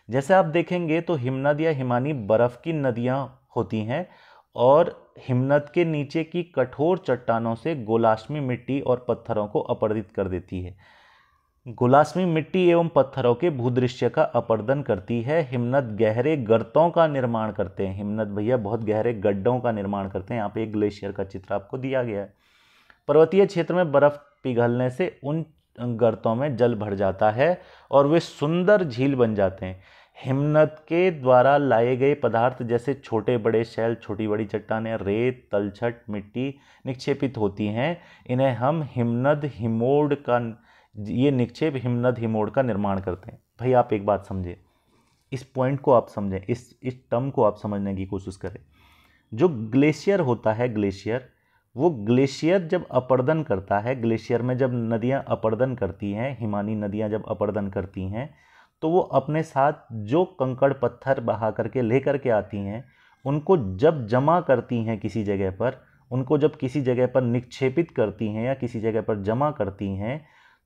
जैसे आप देखेंगे तो हिमनद या हिमानी बर्फ की नदियाँ होती हैं, और हिमनद के नीचे की कठोर चट्टानों से गोलाश्मी मिट्टी और पत्थरों को अपरदित कर देती है। गोलाश्मी मिट्टी एवं पत्थरों के भूदृश्य का अपर्दन करती है। हिमनद गहरे गर्तों का निर्माण करते हैं। हिमनद भैया बहुत गहरे गड्ढों का निर्माण करते हैं। यहाँ पे एक ग्लेशियर का चित्र आपको दिया गया है। पर्वतीय क्षेत्र में बर्फ पिघलने से उन गर्तों में जल भर जाता है और वे सुंदर झील बन जाते हैं। हिमनद के द्वारा लाए गए पदार्थ जैसे छोटे बड़े शैल, छोटी बड़ी चट्टानें, रेत, तलछट, मिट्टी निक्षेपित होती हैं। इन्हें हम हिमनद हिमोड़ का, ये निक्षेप हिमनद हिमोड़ का निर्माण करते हैं। भाई आप एक बात समझें, इस पॉइंट को आप समझें, इस टर्म को आप समझने की कोशिश करें। जो ग्लेशियर होता है, ग्लेशियर, वो ग्लेशियर जब अपर्दन करता है, ग्लेशियर में जब नदियाँ अपर्दन करती हैं, हिमानी नदियाँ जब अपर्दन करती हैं, तो वो अपने साथ जो कंकड़ पत्थर बहा करके लेकर के आती हैं, उनको जब जमा करती हैं किसी जगह पर, उनको जब किसी जगह पर निक्षेपित करती हैं या किसी जगह पर जमा करती हैं,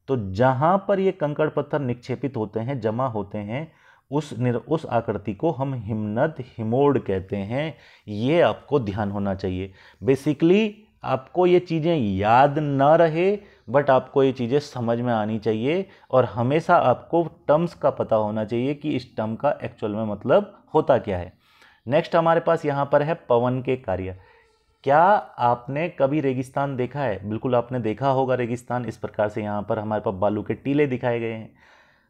तो जहाँ पर ये कंकड़ पत्थर निक्षेपित होते हैं, जमा होते हैं, उस आकृति को हम हिमनद हिमोड़ कहते हैं। ये आपको ध्यान होना चाहिए। बेसिकली आपको ये चीज़ें याद ना रहे, बट आपको ये चीज़ें समझ में आनी चाहिए, और हमेशा आपको टर्म्स का पता होना चाहिए कि इस टर्म का एक्चुअल में मतलब होता क्या है। नेक्स्ट हमारे पास यहाँ पर है पवन के कार्य। क्या आपने कभी रेगिस्तान देखा है? बिल्कुल आपने देखा होगा रेगिस्तान। इस प्रकार से यहाँ पर हमारे पास बालू के टीले दिखाए गए हैं।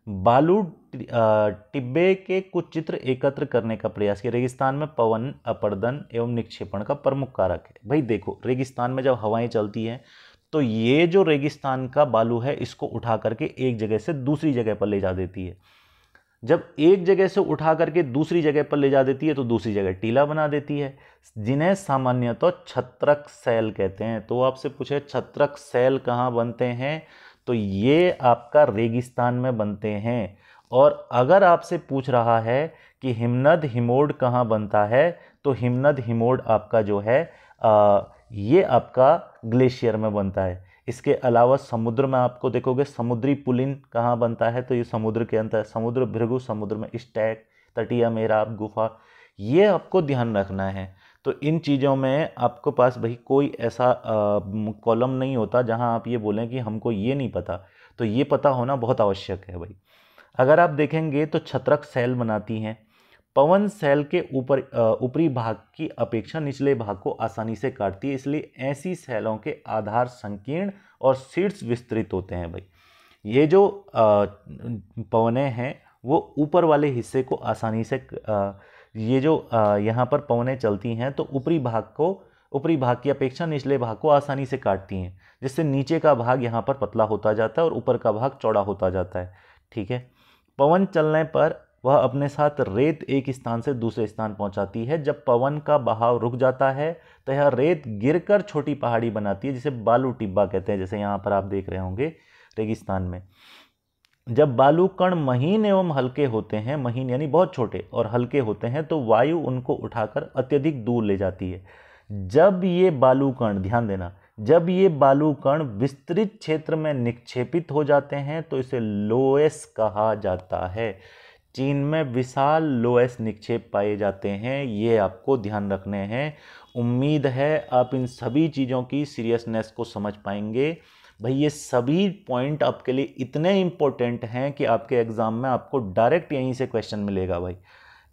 बालू टिब्बे के कुछ चित्र एकत्र करने का प्रयास किया। रेगिस्तान में पवन, अपर्दन एवं निक्षेपण का प्रमुख कारक है। भाई देखो, रेगिस्तान में जब हवाएं चलती हैं तो ये जो रेगिस्तान का बालू है इसको उठा करके एक जगह से दूसरी जगह पर ले जा देती है। जब एक जगह से उठा करके दूसरी जगह पर ले जा देती है तो दूसरी जगह टीला बना देती है, जिन्हें सामान्यतः छत्रक सैल कहते हैं। तो आपसे पूछे छत्रक सैल कहाँ बनते हैं, तो ये आपका रेगिस्तान में बनते हैं। और अगर आपसे पूछ रहा है कि हिमनद हिमोड कहाँ बनता है, तो हिमनद हिमोड आपका जो है ये आपका ग्लेशियर में बनता है। इसके अलावा समुद्र में आपको देखोगे समुद्री पुलिन कहाँ बनता है, तो ये समुद्र के अंदर, समुद्र भृगु, समुद्र में स्टैक, तटीय मेहराब, गुफा, ये आपको ध्यान रखना है। तो इन चीज़ों में आपको पास भाई कोई ऐसा कॉलम नहीं होता जहाँ आप ये बोलें कि हमको ये नहीं पता, तो ये पता होना बहुत आवश्यक है भाई। अगर आप देखेंगे तो छत्रक सैल बनाती हैं। पवन सैल के ऊपरी भाग की अपेक्षा निचले भाग को आसानी से काटती है, इसलिए ऐसी सैलों के आधार संकीर्ण और शीर्ष विस्तृत होते हैं भाई। ये जो पवनें हैं वो ऊपर वाले हिस्से को आसानी से ये जो यहाँ पर पवनें चलती हैं तो ऊपरी भाग की अपेक्षा निचले भाग को आसानी से काटती हैं, जिससे नीचे का भाग यहाँ पर पतला होता जाता है और ऊपर का भाग चौड़ा होता जाता है। ठीक है, पवन चलने पर वह अपने साथ रेत एक स्थान से दूसरे स्थान पहुंचाती है। जब पवन का बहाव रुक जाता है तो यह रेत गिरकर छोटी पहाड़ी बनाती है, जिसे बालू टिब्बा कहते हैं, जैसे यहाँ पर आप देख रहे होंगे रेगिस्तान में। जब बालू कण महीन एवं हल्के होते हैं, महीन यानी बहुत छोटे और हल्के होते हैं, तो वायु उनको उठाकर अत्यधिक दूर ले जाती है। जब ये बालू कण, ध्यान देना, जब ये बालू कण विस्तृत क्षेत्र में निक्षेपित हो जाते हैं तो इसे लोएस कहा जाता है। चीन में विशाल लोएस निक्षेप पाए जाते हैं, ये आपको ध्यान रखने हैं। उम्मीद है आप इन सभी चीज़ों की सीरियसनेस को समझ पाएंगे। भाई ये सभी पॉइंट आपके लिए इतने इम्पोर्टेंट हैं कि आपके एग्ज़ाम में आपको डायरेक्ट यहीं से क्वेश्चन मिलेगा भाई।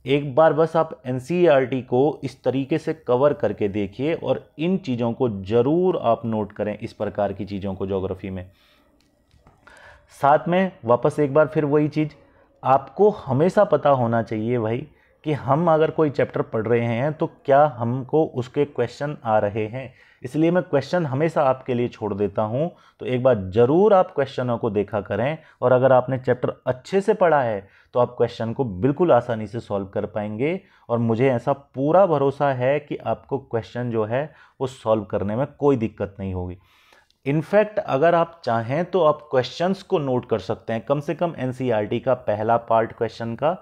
एक बार बस आप एनसीईआरटी को इस तरीके से कवर करके देखिए और इन चीज़ों को ज़रूर आप नोट करें, इस प्रकार की चीज़ों को ज्योग्राफी में। साथ में वापस एक बार फिर वही चीज़, आपको हमेशा पता होना चाहिए भाई कि हम अगर कोई चैप्टर पढ़ रहे हैं तो क्या हमको उसके क्वेश्चन आ रहे हैं। इसलिए मैं क्वेश्चन हमेशा आपके लिए छोड़ देता हूं, तो एक बार ज़रूर आप क्वेश्चनों को देखा करें। और अगर आपने चैप्टर अच्छे से पढ़ा है तो आप क्वेश्चन को बिल्कुल आसानी से सॉल्व कर पाएंगे। और मुझे ऐसा पूरा भरोसा है कि आपको क्वेश्चन जो है वो सॉल्व करने में कोई दिक्कत नहीं होगी। इनफैक्ट अगर आप चाहें तो आप क्वेश्चंस को नोट कर सकते हैं, कम से कम एनसीईआरटी का पहला पार्ट, क्वेश्चन का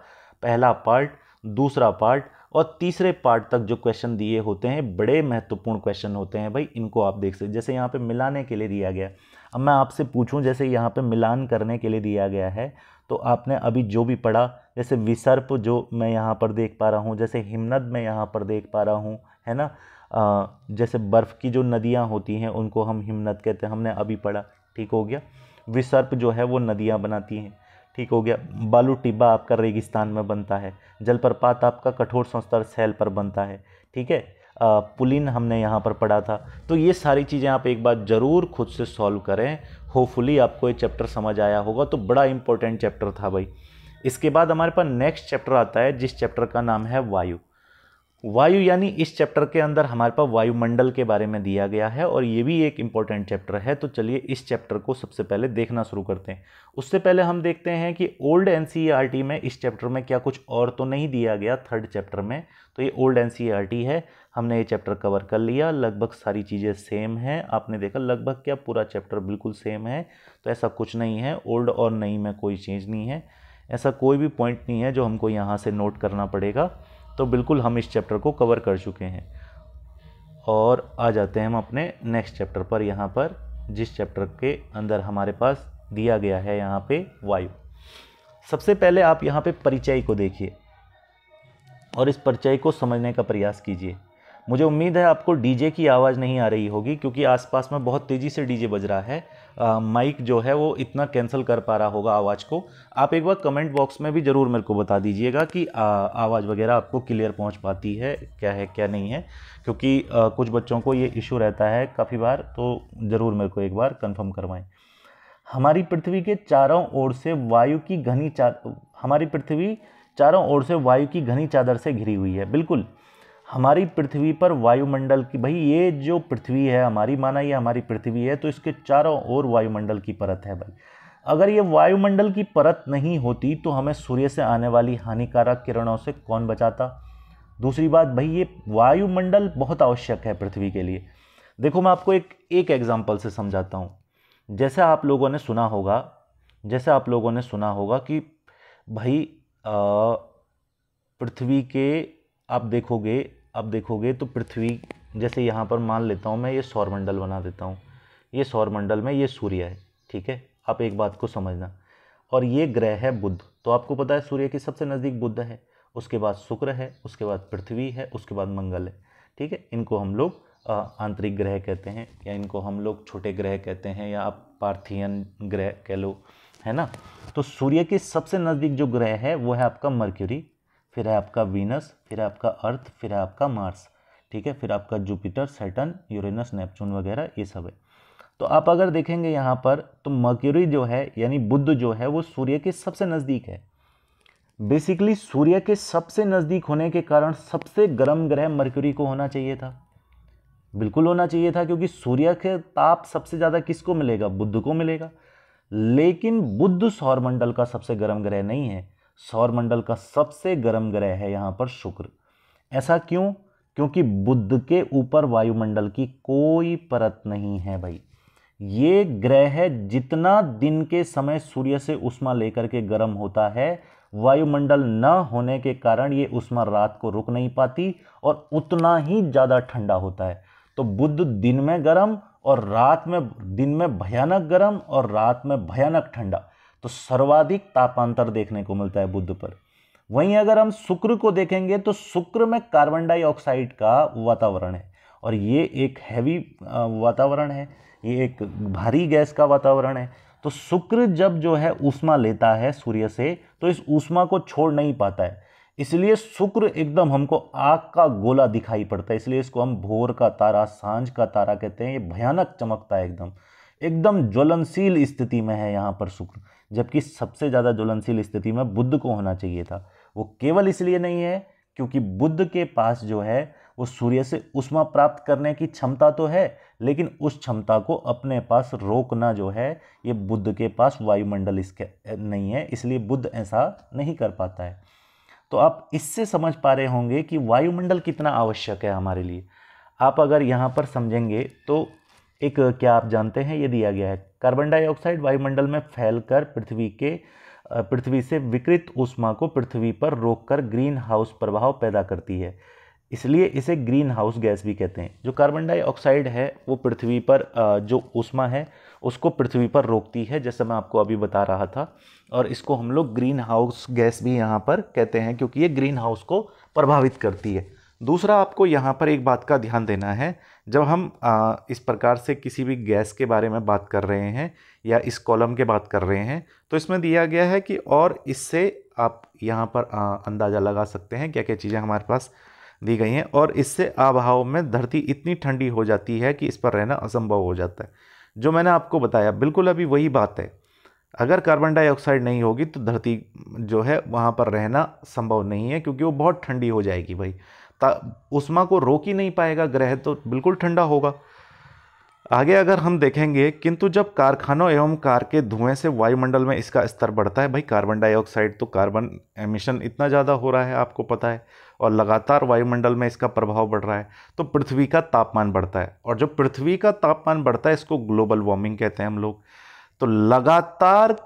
पहला पार्ट, दूसरा पार्ट और तीसरे पार्ट तक जो क्वेश्चन दिए होते हैं, बड़े महत्वपूर्ण क्वेश्चन होते हैं भाई, इनको आप देख सकते। जैसे यहाँ पे मिलाने के लिए दिया गया, अब मैं आपसे पूछूं, जैसे यहाँ पे मिलान करने के लिए दिया गया है, तो आपने अभी जो भी पढ़ा, जैसे विसर्प जो मैं यहाँ पर देख पा रहा हूँ, जैसे हिमनद मैं यहाँ पर देख पा रहा हूँ, है ना, जैसे बर्फ़ की जो नदियाँ होती हैं उनको हम हिमनद कहते हैं, हमने अभी पढ़ा, ठीक हो गया। विसर्प जो है वो नदियाँ बनाती हैं, ठीक हो गया। बालू टिब्बा आपका रेगिस्तान में बनता है। जलप्रपात आपका कठोर संस्तर सैल पर बनता है, ठीक है। पुलिन हमने यहाँ पर पढ़ा था। तो ये सारी चीज़ें आप एक बार ज़रूर खुद से सॉल्व करें, होपफुली आपको ये चैप्टर समझ आया होगा। तो बड़ा इंपॉर्टेंट चैप्टर था भाई। इसके बाद हमारे पास नेक्स्ट चैप्टर आता है, जिस चैप्टर का नाम है वायु। वायु यानी इस चैप्टर के अंदर हमारे पास वायुमंडल के बारे में दिया गया है और ये भी एक इम्पॉर्टेंट चैप्टर है। तो चलिए इस चैप्टर को सबसे पहले देखना शुरू करते हैं। उससे पहले हम देखते हैं कि ओल्ड एनसीईआरटी में इस चैप्टर में क्या कुछ और तो नहीं दिया गया थर्ड चैप्टर में। तो ये ओल्ड एनसीईआरटी है, हमने ये चैप्टर कवर कर लिया, लगभग सारी चीज़ें सेम हैं। आपने देखा लगभग क्या पूरा चैप्टर बिल्कुल सेम है। तो ऐसा कुछ नहीं है, ओल्ड और नई में कोई चेंज नहीं है, ऐसा कोई भी पॉइंट नहीं है जो हमको यहाँ से नोट करना पड़ेगा। तो बिल्कुल हम इस चैप्टर को कवर कर चुके हैं। और आ जाते हैं हम अपने नेक्स्ट चैप्टर पर, यहाँ पर जिस चैप्टर के अंदर हमारे पास दिया गया है यहाँ पे वायु। सबसे पहले आप यहाँ पे परिचय को देखिए और इस परिचय को समझने का प्रयास कीजिए। मुझे उम्मीद है आपको डीजे की आवाज़ नहीं आ रही होगी, क्योंकि आसपास में बहुत तेज़ी से डीजे बज रहा है। माइक जो है वो इतना कैंसिल कर पा रहा होगा आवाज़ को। आप एक बार कमेंट बॉक्स में भी ज़रूर मेरे को बता दीजिएगा कि आवाज़ वगैरह आपको क्लियर पहुंच पाती है क्या नहीं है, क्योंकि कुछ बच्चों को ये इशू रहता है काफ़ी बार। तो ज़रूर मेरे को एक बार कंफर्म करवाएं। हमारी पृथ्वी के चारों ओर से वायु की घनी चादर से घिरी हुई है, बिल्कुल। हमारी पृथ्वी पर वायुमंडल की, भाई ये जो पृथ्वी है हमारी, माना ये हमारी पृथ्वी है, तो इसके चारों ओर वायुमंडल की परत है भाई। अगर ये वायुमंडल की परत नहीं होती तो हमें सूर्य से आने वाली हानिकारक किरणों से कौन बचाता। दूसरी बात भाई, ये वायुमंडल बहुत आवश्यक है पृथ्वी के लिए। देखो मैं आपको एक एग्जाम्पल से समझाता हूँ। जैसे आप लोगों ने सुना होगा कि भाई पृथ्वी के, आप देखोगे तो पृथ्वी, जैसे यहाँ पर मान लेता हूँ मैं, ये सौरमंडल बना देता हूँ। ये सौरमंडल में ये सूर्य है, ठीक है। आप एक बात को समझना, और ये ग्रह है बुध। तो आपको पता है सूर्य के सबसे नज़दीक बुध है, उसके बाद शुक्र है, उसके बाद पृथ्वी है, उसके बाद मंगल है, ठीक है। इनको हम लोग आंतरिक ग्रह कहते हैं, या इनको हम लोग छोटे ग्रह कहते हैं, या आप पार्थियन ग्रह कह लो, है ना। तो सूर्य के सबसे नज़दीक जो ग्रह है वो है आपका मर्क्यूरी, फिर है आपका वीनस, फिर है आपका अर्थ, फिर है आपका मार्स, ठीक है। फिर आपका जुपिटर, सैटर्न, यूरेनस, नेपच्यून वगैरह ये सब है। तो आप अगर देखेंगे यहाँ पर, तो मर्क्यूरी जो है यानी बुध जो है वो सूर्य के सबसे नज़दीक है। बेसिकली सूर्य के सबसे नज़दीक होने के कारण सबसे गर्म ग्रह मर्क्यूरी को होना चाहिए था, बिल्कुल होना चाहिए था, क्योंकि सूर्य के ताप सबसे ज़्यादा किसको मिलेगा, बुध को मिलेगा। लेकिन बुध सौरमंडल का सबसे गर्म ग्रह नहीं है, सौरमंडल का सबसे गर्म ग्रह है यहाँ पर शुक्र। ऐसा क्यों? क्योंकि बुध के ऊपर वायुमंडल की कोई परत नहीं है भाई। ये ग्रह जितना दिन के समय सूर्य से ऊष्मा लेकर के गर्म होता है, वायुमंडल न होने के कारण ये ऊष्मा रात को रुक नहीं पाती और उतना ही ज़्यादा ठंडा होता है। तो बुध दिन में गर्म और दिन में भयानक गर्म और रात में भयानक ठंडा, तो सर्वाधिक तापांतर देखने को मिलता है बुध पर। वहीं अगर हम शुक्र को देखेंगे तो शुक्र में कार्बन डाइऑक्साइड का वातावरण है, और ये एक हैवी वातावरण है, ये एक भारी गैस का वातावरण है। तो शुक्र जब जो है ऊष्मा लेता है सूर्य से, तो इस ऊष्मा को छोड़ नहीं पाता है, इसलिए शुक्र एकदम हमको आग का गोला दिखाई पड़ता है। इसलिए इसको हम भोर का तारा, सांझ का तारा कहते हैं। ये भयानक चमकता है, एकदम ज्वलनशील स्थिति में है यहाँ पर शुक्र, जबकि सबसे ज़्यादा ज्वलनशील स्थिति में बुध को होना चाहिए था। वो केवल इसलिए नहीं है क्योंकि बुध के पास जो है वो सूर्य से ऊष्मा प्राप्त करने की क्षमता तो है, लेकिन उस क्षमता को अपने पास रोकना जो है, ये बुध के पास वायुमंडल इसके नहीं है, इसलिए बुध ऐसा नहीं कर पाता है। तो आप इससे समझ पा रहे होंगे कि वायुमंडल कितना आवश्यक है हमारे लिए। आप अगर यहाँ पर समझेंगे तो एक, क्या आप जानते हैं, ये दिया गया है, कार्बन डाइऑक्साइड वायुमंडल में फैलकर पृथ्वी से विकिरित ऊष्मा को पृथ्वी पर रोककर ग्रीन हाउस प्रभाव पैदा करती है, इसलिए इसे ग्रीन हाउस गैस भी कहते हैं। जो कार्बन डाइऑक्साइड है वो पृथ्वी पर जो ऊष्मा है उसको पृथ्वी पर रोकती है, जैसे मैं आपको अभी बता रहा था, और इसको हम लोग ग्रीन हाउस गैस भी यहाँ पर कहते हैं, क्योंकि ये ग्रीन हाउस को प्रभावित करती है। दूसरा, आपको यहाँ पर एक बात का ध्यान देना है, जब हम इस प्रकार से किसी भी गैस के बारे में बात कर रहे हैं या इस कॉलम के बात कर रहे हैं, तो इसमें दिया गया है कि, और इससे आप यहाँ पर अंदाज़ा लगा सकते हैं क्या क्या चीज़ें हमारे पास दी गई हैं, और इससे आबहवा में धरती इतनी ठंडी हो जाती है कि इस पर रहना असंभव हो जाता है। जो मैंने आपको बताया बिल्कुल अभी वही बात है। अगर कार्बन डाइऑक्साइड नहीं होगी तो धरती जो है वहाँ पर रहना संभव नहीं है, क्योंकि वो बहुत ठंडी हो जाएगी भाई। ऊष्मा को रोक ही नहीं पाएगा ग्रह, तो बिल्कुल ठंडा होगा। आगे अगर हम देखेंगे, किंतु जब कारखानों एवं कार के धुएं से वायुमंडल में इसका स्तर बढ़ता है, भाई कार्बन डाइऑक्साइड तो कार्बन एमिशन इतना ज़्यादा हो रहा है आपको पता है, और लगातार वायुमंडल में इसका प्रभाव बढ़ रहा है, तो पृथ्वी का तापमान बढ़ता है, और जब पृथ्वी का तापमान बढ़ता है इसको ग्लोबल वार्मिंग कहते हैं हम लोग। तो लगातार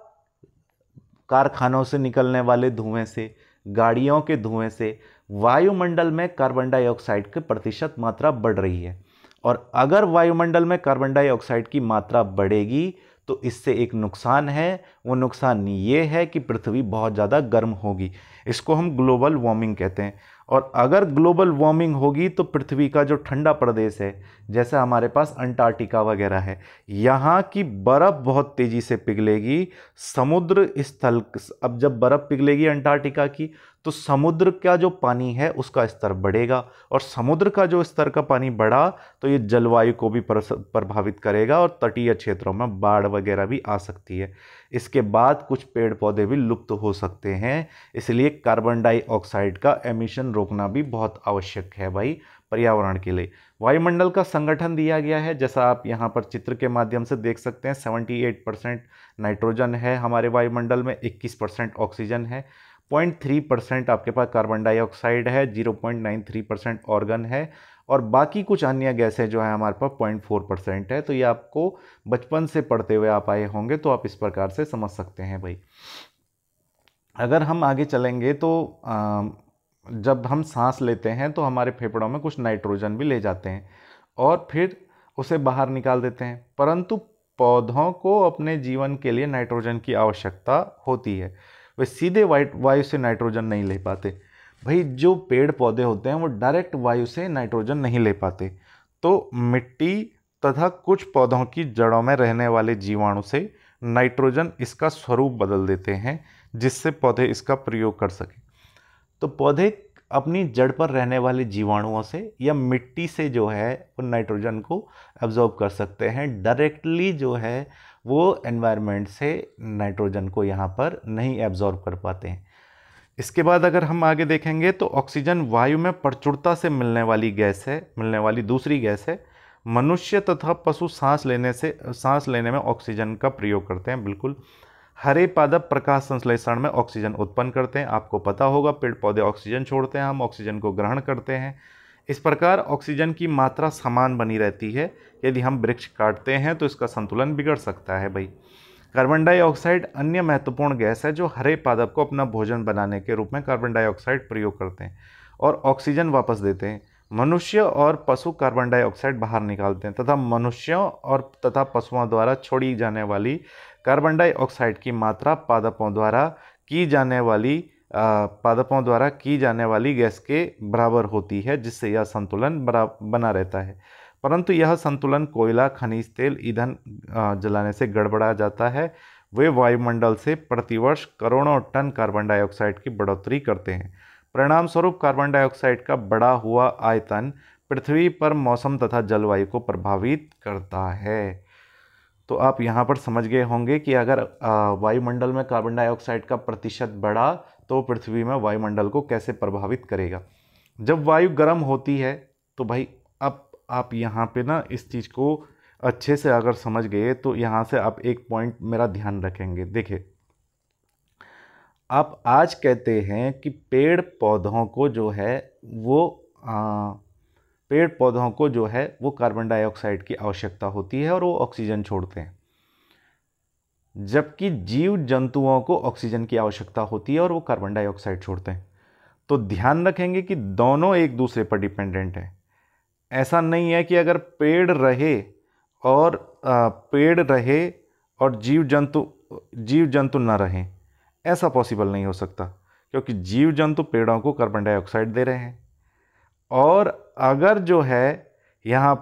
कारखानों से निकलने वाले धुएं से, गाड़ियों के धुएं से वायुमंडल में कार्बन डाइऑक्साइड की प्रतिशत मात्रा बढ़ रही है, और अगर वायुमंडल में कार्बन डाइऑक्साइड की मात्रा बढ़ेगी तो इससे एक नुकसान है। वो नुकसान ये है कि पृथ्वी बहुत ज़्यादा गर्म होगी, इसको हम ग्लोबल वार्मिंग कहते हैं। और अगर ग्लोबल वार्मिंग होगी तो पृथ्वी का जो ठंडा प्रदेश है, जैसे हमारे पास अंटार्कटिका वगैरह है, यहाँ की बर्फ़ बहुत तेज़ी से पिघलेगी। समुद्र स्थल, अब जब बर्फ़ पिघलेगी अंटार्कटिका की, तो समुद्र का जो पानी है उसका स्तर बढ़ेगा, और समुद्र का जो स्तर का पानी बढ़ा तो ये जलवायु को भी प्रभावित करेगा, और तटीय क्षेत्रों में बाढ़ वगैरह भी आ सकती है। इसके बाद कुछ पेड़ पौधे भी लुप्त हो सकते हैं। इसलिए कार्बन डाइऑक्साइड का एमिशन रोकना भी बहुत आवश्यक है भाई पर्यावरण के लिए। वायुमंडल का संगठन दिया गया है, जैसा आप यहाँ पर चित्र के माध्यम से देख सकते हैं। 78% नाइट्रोजन है हमारे वायुमंडल में, 21% ऑक्सीजन है, 0.3% आपके पास कार्बन डाइऑक्साइड है, 0.93% ऑर्गन है, और बाकी कुछ अन्य गैसें जो है हमारे पास 0.4% है। तो ये आपको बचपन से पढ़ते हुए आप आए होंगे, तो आप इस प्रकार से समझ सकते हैं भाई। अगर हम आगे चलेंगे तो जब हम सांस लेते हैं तो हमारे फेफड़ों में कुछ नाइट्रोजन भी ले जाते हैं और फिर उसे बाहर निकाल देते हैं, परंतु पौधों को अपने जीवन के लिए नाइट्रोजन की आवश्यकता होती है। वे सीधे वायु से नाइट्रोजन नहीं ले पाते भाई। जो पेड़ पौधे होते हैं वो डायरेक्ट वायु से नाइट्रोजन नहीं ले पाते, तो मिट्टी तथा कुछ पौधों की जड़ों में रहने वाले जीवाणु से नाइट्रोजन इसका स्वरूप बदल देते हैं, जिससे पौधे इसका प्रयोग कर सकें। तो पौधे अपनी जड़ पर रहने वाले जीवाणुओं से या मिट्टी से जो है वो नाइट्रोजन को एब्जॉर्ब कर सकते हैं। डायरेक्टली जो है वो एनवायरनमेंट से नाइट्रोजन को यहाँ पर नहीं एब्जॉर्ब कर पाते हैं। इसके बाद अगर हम आगे देखेंगे तो ऑक्सीजन वायु में प्रचुरता से मिलने वाली दूसरी गैस है। मनुष्य तथा पशु सांस लेने में ऑक्सीजन का प्रयोग करते हैं। बिल्कुल, हरे पादप प्रकाश संश्लेषण में ऑक्सीजन उत्पन्न करते हैं। आपको पता होगा पेड़ पौधे ऑक्सीजन छोड़ते हैं, हम ऑक्सीजन को ग्रहण करते हैं। इस प्रकार ऑक्सीजन की मात्रा समान बनी रहती है। यदि हम वृक्ष काटते हैं तो इसका संतुलन बिगड़ सकता है भाई। कार्बन डाइऑक्साइड अन्य महत्वपूर्ण गैस है जो हरे पादप को अपना भोजन बनाने के रूप में कार्बन डाइऑक्साइड प्रयोग करते हैं और ऑक्सीजन वापस देते हैं। मनुष्य और पशु कार्बन डाइऑक्साइड बाहर निकालते हैं तथा मनुष्यों और तथा पशुओं द्वारा छोड़ी जाने वाली कार्बन डाइऑक्साइड की मात्रा पादपों द्वारा की जाने वाली गैस के बराबर होती है, जिससे यह संतुलन बना रहता है। परंतु यह संतुलन कोयला, खनिज तेल, ईंधन जलाने से गड़बड़ा जाता है। वे वायुमंडल से प्रतिवर्ष करोड़ों टन कार्बन डाइऑक्साइड की बढ़ोतरी करते हैं। परिणाम स्वरूप कार्बन डाइऑक्साइड का बढ़ा हुआ आयतन पृथ्वी पर मौसम तथा जलवायु को प्रभावित करता है। तो आप यहाँ पर समझ गए होंगे कि अगर वायुमंडल में कार्बन डाइऑक्साइड का प्रतिशत बढ़ा तो पृथ्वी में वायुमंडल को कैसे प्रभावित करेगा। जब वायु गर्म होती है तो भाई अब आप यहाँ पे ना इस चीज़ को अच्छे से अगर समझ गए तो यहाँ से आप एक पॉइंट मेरा ध्यान रखेंगे। देखिए, आप आज कहते हैं कि पेड़ पौधों को जो है वो कार्बन डाइऑक्साइड की आवश्यकता होती है और वो ऑक्सीजन छोड़ते हैं, जबकि जीव जंतुओं को ऑक्सीजन की आवश्यकता होती है और वो कार्बन डाइऑक्साइड छोड़ते हैं। तो ध्यान रखेंगे कि दोनों एक दूसरे पर डिपेंडेंट है। ऐसा नहीं है कि अगर पेड़ रहे और जीव जंतु न रहें, ऐसा पॉसिबल नहीं हो सकता, क्योंकि जीव जंतु पेड़ों को कार्बन डाइऑक्साइड दे रहे हैं और अगर जो है यहाँ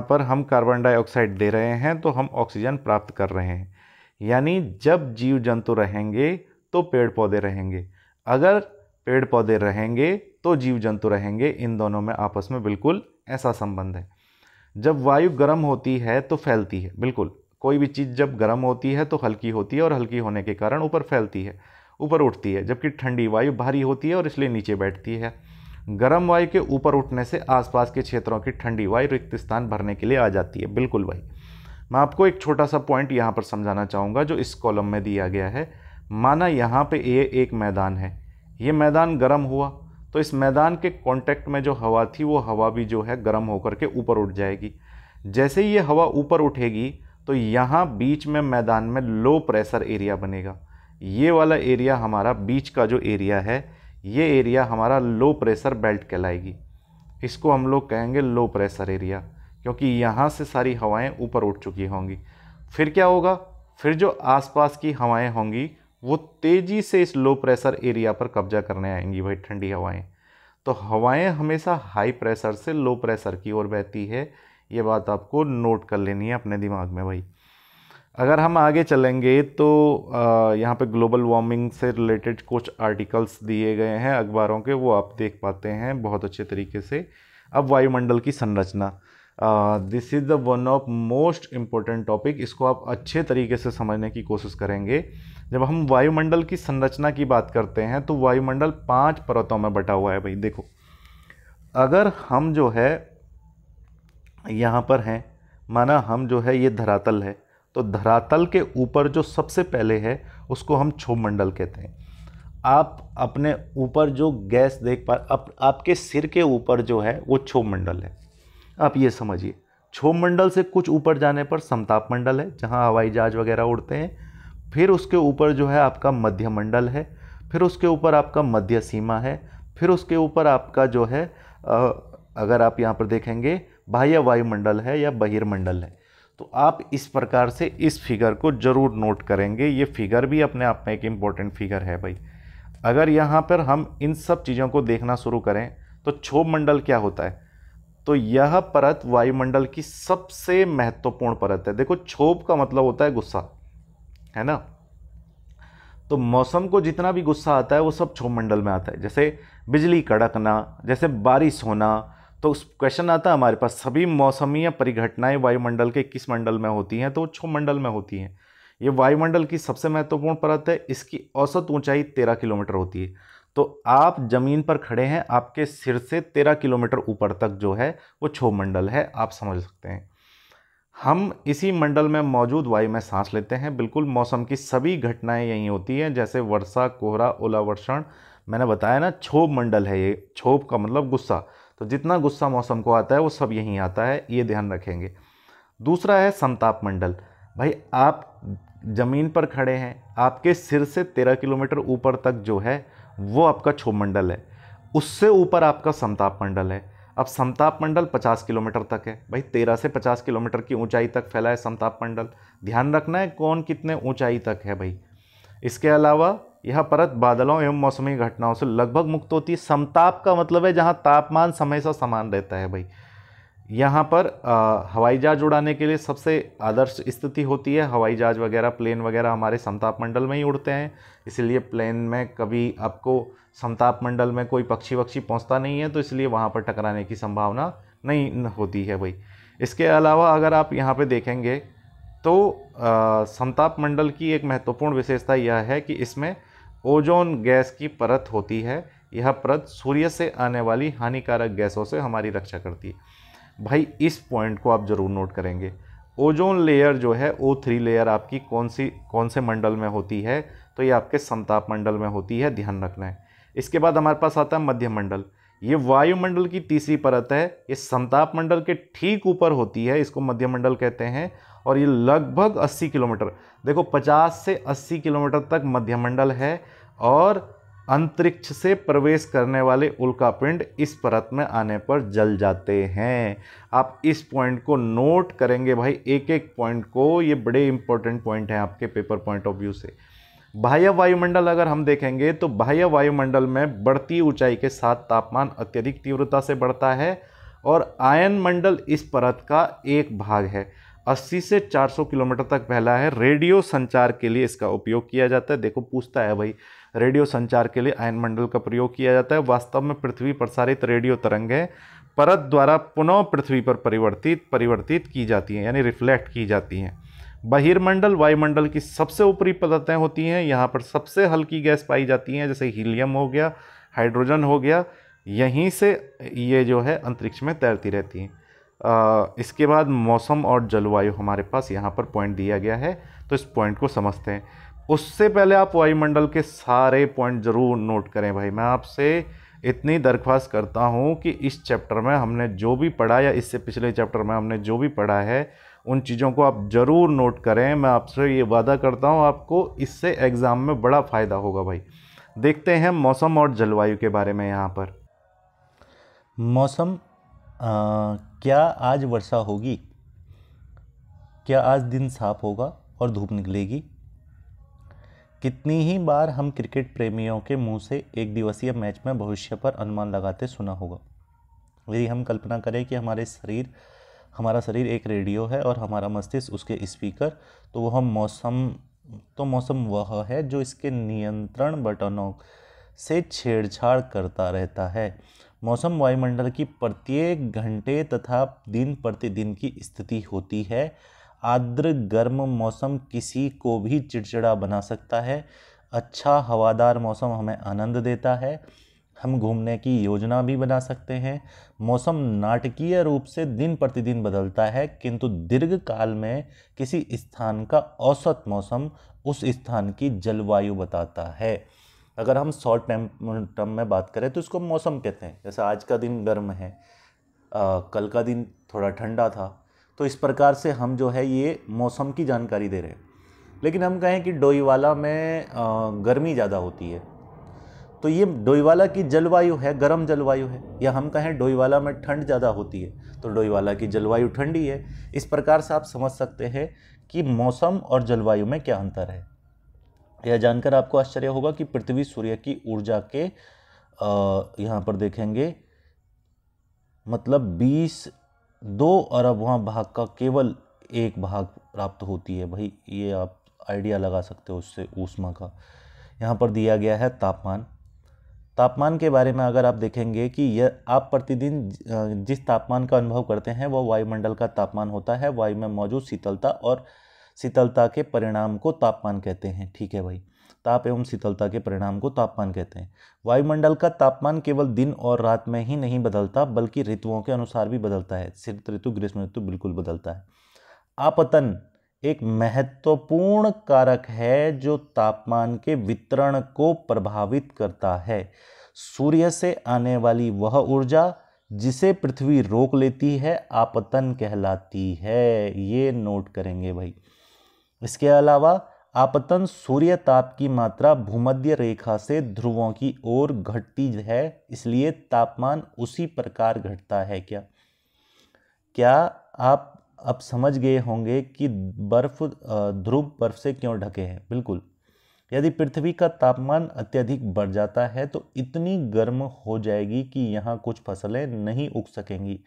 पर हम कार्बन डाइऑक्साइड दे रहे हैं तो हम ऑक्सीजन प्राप्त कर रहे हैं। यानी जब जीव जंतु रहेंगे तो पेड़ पौधे रहेंगे, अगर पेड़ पौधे रहेंगे तो जीव जंतु रहेंगे। इन दोनों में आपस में बिल्कुल ऐसा संबंध है। जब वायु गर्म होती है तो फैलती है। बिल्कुल, कोई भी चीज़ जब गर्म होती है तो हल्की होती है और हल्की होने के कारण ऊपर फैलती है, ऊपर उठती है, जबकि ठंडी वायु भारी होती है और इसलिए नीचे बैठती है। गर्म वायु के ऊपर उठने से आसपास के क्षेत्रों की ठंडी वायु रिक्त स्थान भरने के लिए आ जाती है। बिल्कुल भाई, मैं आपको एक छोटा सा पॉइंट यहाँ पर समझाना चाहूँगा जो इस कॉलम में दिया गया है। माना यहाँ पे ये एक मैदान है, ये मैदान गर्म हुआ तो इस मैदान के कांटेक्ट में जो हवा थी वो हवा भी जो है गर्म होकर के ऊपर उठ जाएगी। जैसे ही ये हवा ऊपर उठेगी तो यहाँ बीच में मैदान में लो प्रेशर एरिया बनेगा। ये वाला एरिया हमारा बीच का जो एरिया है, ये एरिया हमारा लो प्रेशर बेल्ट कहलाएगी। इसको हम लोग कहेंगे लो प्रेशर एरिया, क्योंकि यहाँ से सारी हवाएं ऊपर उठ चुकी होंगी। फिर क्या होगा, फिर जो आसपास की हवाएं होंगी वो तेज़ी से इस लो प्रेशर एरिया पर कब्जा करने आएंगी भाई, ठंडी हवाएं। तो हवाएं हमेशा हाई प्रेशर से लो प्रेशर की ओर बहती है। ये बात आपको नोट कर लेनी है अपने दिमाग में भाई। अगर हम आगे चलेंगे तो यहाँ पे ग्लोबल वार्मिंग से रिलेटेड कुछ आर्टिकल्स दिए गए हैं अखबारों के, वो आप देख पाते हैं बहुत अच्छे तरीके से। अब वायुमंडल की संरचना, this is the one of most important topic. इसको आप अच्छे तरीके से समझने की कोशिश करेंगे। जब हम वायुमंडल की संरचना की बात करते हैं तो वायुमंडल 5 परतों में बटा हुआ है भाई। देखो, अगर हम जो है यहाँ पर हैं, माना हम जो है ये धरातल है, तो धरातल के ऊपर जो सबसे पहले है उसको हम क्षोभमंडल कहते हैं। आप अपने ऊपर जो गैस देख पा, आपके सिर के ऊपर जो है वो क्षोभमंडल है। आप ये समझिए, क्षोभमंडल से कुछ ऊपर जाने पर समताप मंडल है जहाँ हवाई जहाज वगैरह उड़ते हैं। फिर उसके ऊपर जो है आपका मध्य मंडल है, फिर उसके ऊपर आपका मध्य सीमा है, फिर उसके ऊपर आपका जो है अगर आप यहाँ पर देखेंगे बाह्य वायुमंडल है या बहिर्मंडल है। तो आप इस प्रकार से इस फिगर को जरूर नोट करेंगे। ये फिगर भी अपने आप में एक इम्पोर्टेंट फिगर है भाई। अगर यहाँ पर हम इन सब चीज़ों को देखना शुरू करें तो क्षोभमंडल क्या होता है, तो यह परत वायुमंडल की सबसे महत्वपूर्ण परत है। देखो, क्षोभ का मतलब होता है गुस्सा, है ना। तो मौसम को जितना भी गुस्सा आता है वो सब क्षोभमंडल में आता है। जैसे बिजली कड़कना, जैसे बारिश होना, तो उस क्वेश्चन आता है हमारे पास सभी मौसमी या परिघटनाएं वायुमंडल के किस मंडल में होती हैं, तो वो क्षोभमंडल में होती हैं। ये वायुमंडल की सबसे महत्वपूर्ण परत है। इसकी औसत ऊंचाई 13 किलोमीटर होती है। तो आप जमीन पर खड़े हैं, आपके सिर से 13 किलोमीटर ऊपर तक जो है वो क्षोभमंडल है, आप समझ सकते हैं। हम इसी मंडल में मौजूद वायु में सांस लेते हैं। बिल्कुल मौसम की सभी घटनाएं यहीं होती हैं, जैसे वर्षा, कोहरा, ओलावर्षण। मैंने बताया ना, क्षोभ मंडल है ये। क्षोभ का मतलब गुस्सा, तो जितना गुस्सा मौसम को आता है वो सब यहीं आता है, ये ध्यान रखेंगे। दूसरा है समताप मंडल। भाई, आप जमीन पर खड़े हैं, आपके सिर से 13 किलोमीटर ऊपर तक जो है वो आपका क्षोभ मंडल है। उससे ऊपर आपका समताप मंडल है। अब समताप मंडल 50 किलोमीटर तक है भाई। 13 से 50 किलोमीटर की ऊंचाई तक फैला है समताप मंडल। ध्यान रखना है कौन कितने ऊंचाई तक है भाई। इसके अलावा यह परत बादलों एवं मौसमी घटनाओं से लगभग मुक्त होती है। समताप का मतलब है जहां तापमान हमेशा समान रहता है भाई। यहाँ पर हवाई जहाज उड़ाने के लिए सबसे आदर्श स्थिति होती है। हवाई जहाज वगैरह, प्लेन वगैरह हमारे समताप मंडल में ही उड़ते हैं, इसलिए प्लेन में कभी आपको समताप मंडल में कोई पक्षी वक्षी पहुँचता नहीं है, तो इसलिए वहाँ पर टकराने की संभावना नहीं होती है भाई। इसके अलावा अगर आप यहाँ पे देखेंगे तो समताप मंडल की एक महत्वपूर्ण विशेषता यह है कि इसमें ओजोन गैस की परत होती है। यह परत सूर्य से आने वाली हानिकारक गैसों से हमारी रक्षा करती है भाई। इस पॉइंट को आप जरूर नोट करेंगे। ओजोन लेयर जो है, O3 लेयर आपकी कौन से मंडल में होती है, तो ये आपके समताप मंडल में होती है, ध्यान रखना है। इसके बाद हमारे पास आता है मध्य मंडल। ये वायुमंडल की तीसरी परत है। ये समताप मंडल के ठीक ऊपर होती है, इसको मध्य मंडल कहते हैं। और ये लगभग 80 किलोमीटर, देखो 50 से 80 किलोमीटर तक मध्य मंडल है। और अंतरिक्ष से प्रवेश करने वाले उल्कापिंड इस परत में आने पर जल जाते हैं। आप इस पॉइंट को नोट करेंगे भाई, एक एक पॉइंट को। ये बड़े इंपॉर्टेंट पॉइंट हैं आपके पेपर पॉइंट ऑफ व्यू से। बाह्य वायुमंडल अगर हम देखेंगे तो बाह्य वायुमंडल में बढ़ती ऊंचाई के साथ तापमान अत्यधिक तीव्रता से बढ़ता है। और आयन मंडल इस परत का एक भाग है। 80 से 400 किलोमीटर तक फैला है। रेडियो संचार के लिए इसका उपयोग किया जाता है। देखो, पूछता है भाई, रेडियो संचार के लिए आयन मंडल का प्रयोग किया जाता है। वास्तव में पृथ्वी प्रसारित रेडियो तरंगें परत द्वारा पुनः पृथ्वी पर परिवर्तित की जाती हैं, यानी रिफ्लेक्ट की जाती हैं। बहिर्मंडल वायुमंडल की सबसे ऊपरी परतें होती हैं। यहाँ पर सबसे हल्की गैस पाई जाती हैं, जैसे हीलियम हो गया, हाइड्रोजन हो गया। यहीं से ये जो है अंतरिक्ष में तैरती रहती हैं। इसके बाद मौसम और जलवायु हमारे पास यहाँ पर पॉइंट दिया गया है, तो इस पॉइंट को समझते हैं। उससे पहले आप वायुमंडल के सारे पॉइंट जरूर नोट करें भाई। मैं आपसे इतनी दरख्वास्त करता हूँ कि इस चैप्टर में हमने जो भी पढ़ा या इससे पिछले चैप्टर में हमने जो भी पढ़ा है, उन चीज़ों को आप ज़रूर नोट करें। मैं आपसे ये वादा करता हूँ आपको इससे एग्ज़ाम में बड़ा फ़ायदा होगा भाई। देखते हैं मौसम और जलवायु के बारे में। यहाँ पर मौसम, क्या आज वर्षा होगी? क्या आज दिन साफ होगा और धूप निकलेगी? कितनी ही बार हम क्रिकेट प्रेमियों के मुंह से एक दिवसीय मैच में भविष्य पर अनुमान लगाते सुना होगा। यदि हम कल्पना करें कि हमारा शरीर एक रेडियो है और हमारा मस्तिष्क उसके स्पीकर, तो मौसम वह है जो इसके नियंत्रण बटनों से छेड़छाड़ करता रहता है। मौसम वायुमंडल की प्रत्येक घंटे तथा दिन प्रतिदिन की स्थिति होती है। आर्द्र गर्म मौसम किसी को भी चिड़चिड़ा बना सकता है। अच्छा हवादार मौसम हमें आनंद देता है। हम घूमने की योजना भी बना सकते हैं। मौसम नाटकीय रूप से दिन प्रतिदिन बदलता है, किंतु दीर्घ काल में किसी स्थान का औसत मौसम उस स्थान की जलवायु बताता है। अगर हम शॉर्ट टर्म में बात करें तो इसको मौसम कहते हैं। जैसे आज का दिन गर्म है, कल का दिन थोड़ा ठंडा था, तो इस प्रकार से हम जो है ये मौसम की जानकारी दे रहे हैं। लेकिन हम कहें कि डोईवाला में गर्मी ज़्यादा होती है, तो ये डोईवाला की जलवायु है, गर्म जलवायु है। या हम कहें डोईवाला में ठंड ज़्यादा होती है, तो डोईवाला की जलवायु ठंडी है। इस प्रकार से आप समझ सकते हैं कि मौसम और जलवायु में क्या अंतर है। यह जानकर आपको आश्चर्य होगा कि पृथ्वी सूर्य की ऊर्जा के यहाँ पर देखेंगे मतलब 2 अरबवां भाग का केवल 1 भाग प्राप्त होती है। भाई ये आप आइडिया लगा सकते हो उससे ऊष्मा का। यहाँ पर दिया गया है तापमान के बारे में अगर आप देखेंगे कि यह आप प्रतिदिन जिस तापमान का अनुभव करते हैं वह वायुमंडल का तापमान होता है। वायु में मौजूद शीतलता और शीतलता के परिणाम को तापमान कहते हैं। ठीक है भाई, ताप एवं शीतलता के परिणाम को तापमान कहते हैं। वायुमंडल का तापमान केवल दिन और रात में ही नहीं बदलता, बल्कि ऋतुओं के अनुसार भी बदलता है। शीत ऋतु, ग्रीष्म ऋतु बिल्कुल बदलता है। आपतन एक महत्वपूर्ण कारक है जो तापमान के वितरण को प्रभावित करता है। सूर्य से आने वाली वह ऊर्जा जिसे पृथ्वी रोक लेती है आपतन कहलाती है। ये नोट करेंगे भाई। इसके अलावा आपतन सूर्य ताप की मात्रा भूमध्य रेखा से ध्रुवों की ओर घटती है, इसलिए तापमान उसी प्रकार घटता है। क्या आप अब समझ गए होंगे कि ध्रुव बर्फ से क्यों ढके हैं? बिल्कुल। यदि पृथ्वी का तापमान अत्यधिक बढ़ जाता है तो इतनी गर्म हो जाएगी कि यहाँ कुछ फसलें नहीं उग सकेंगी।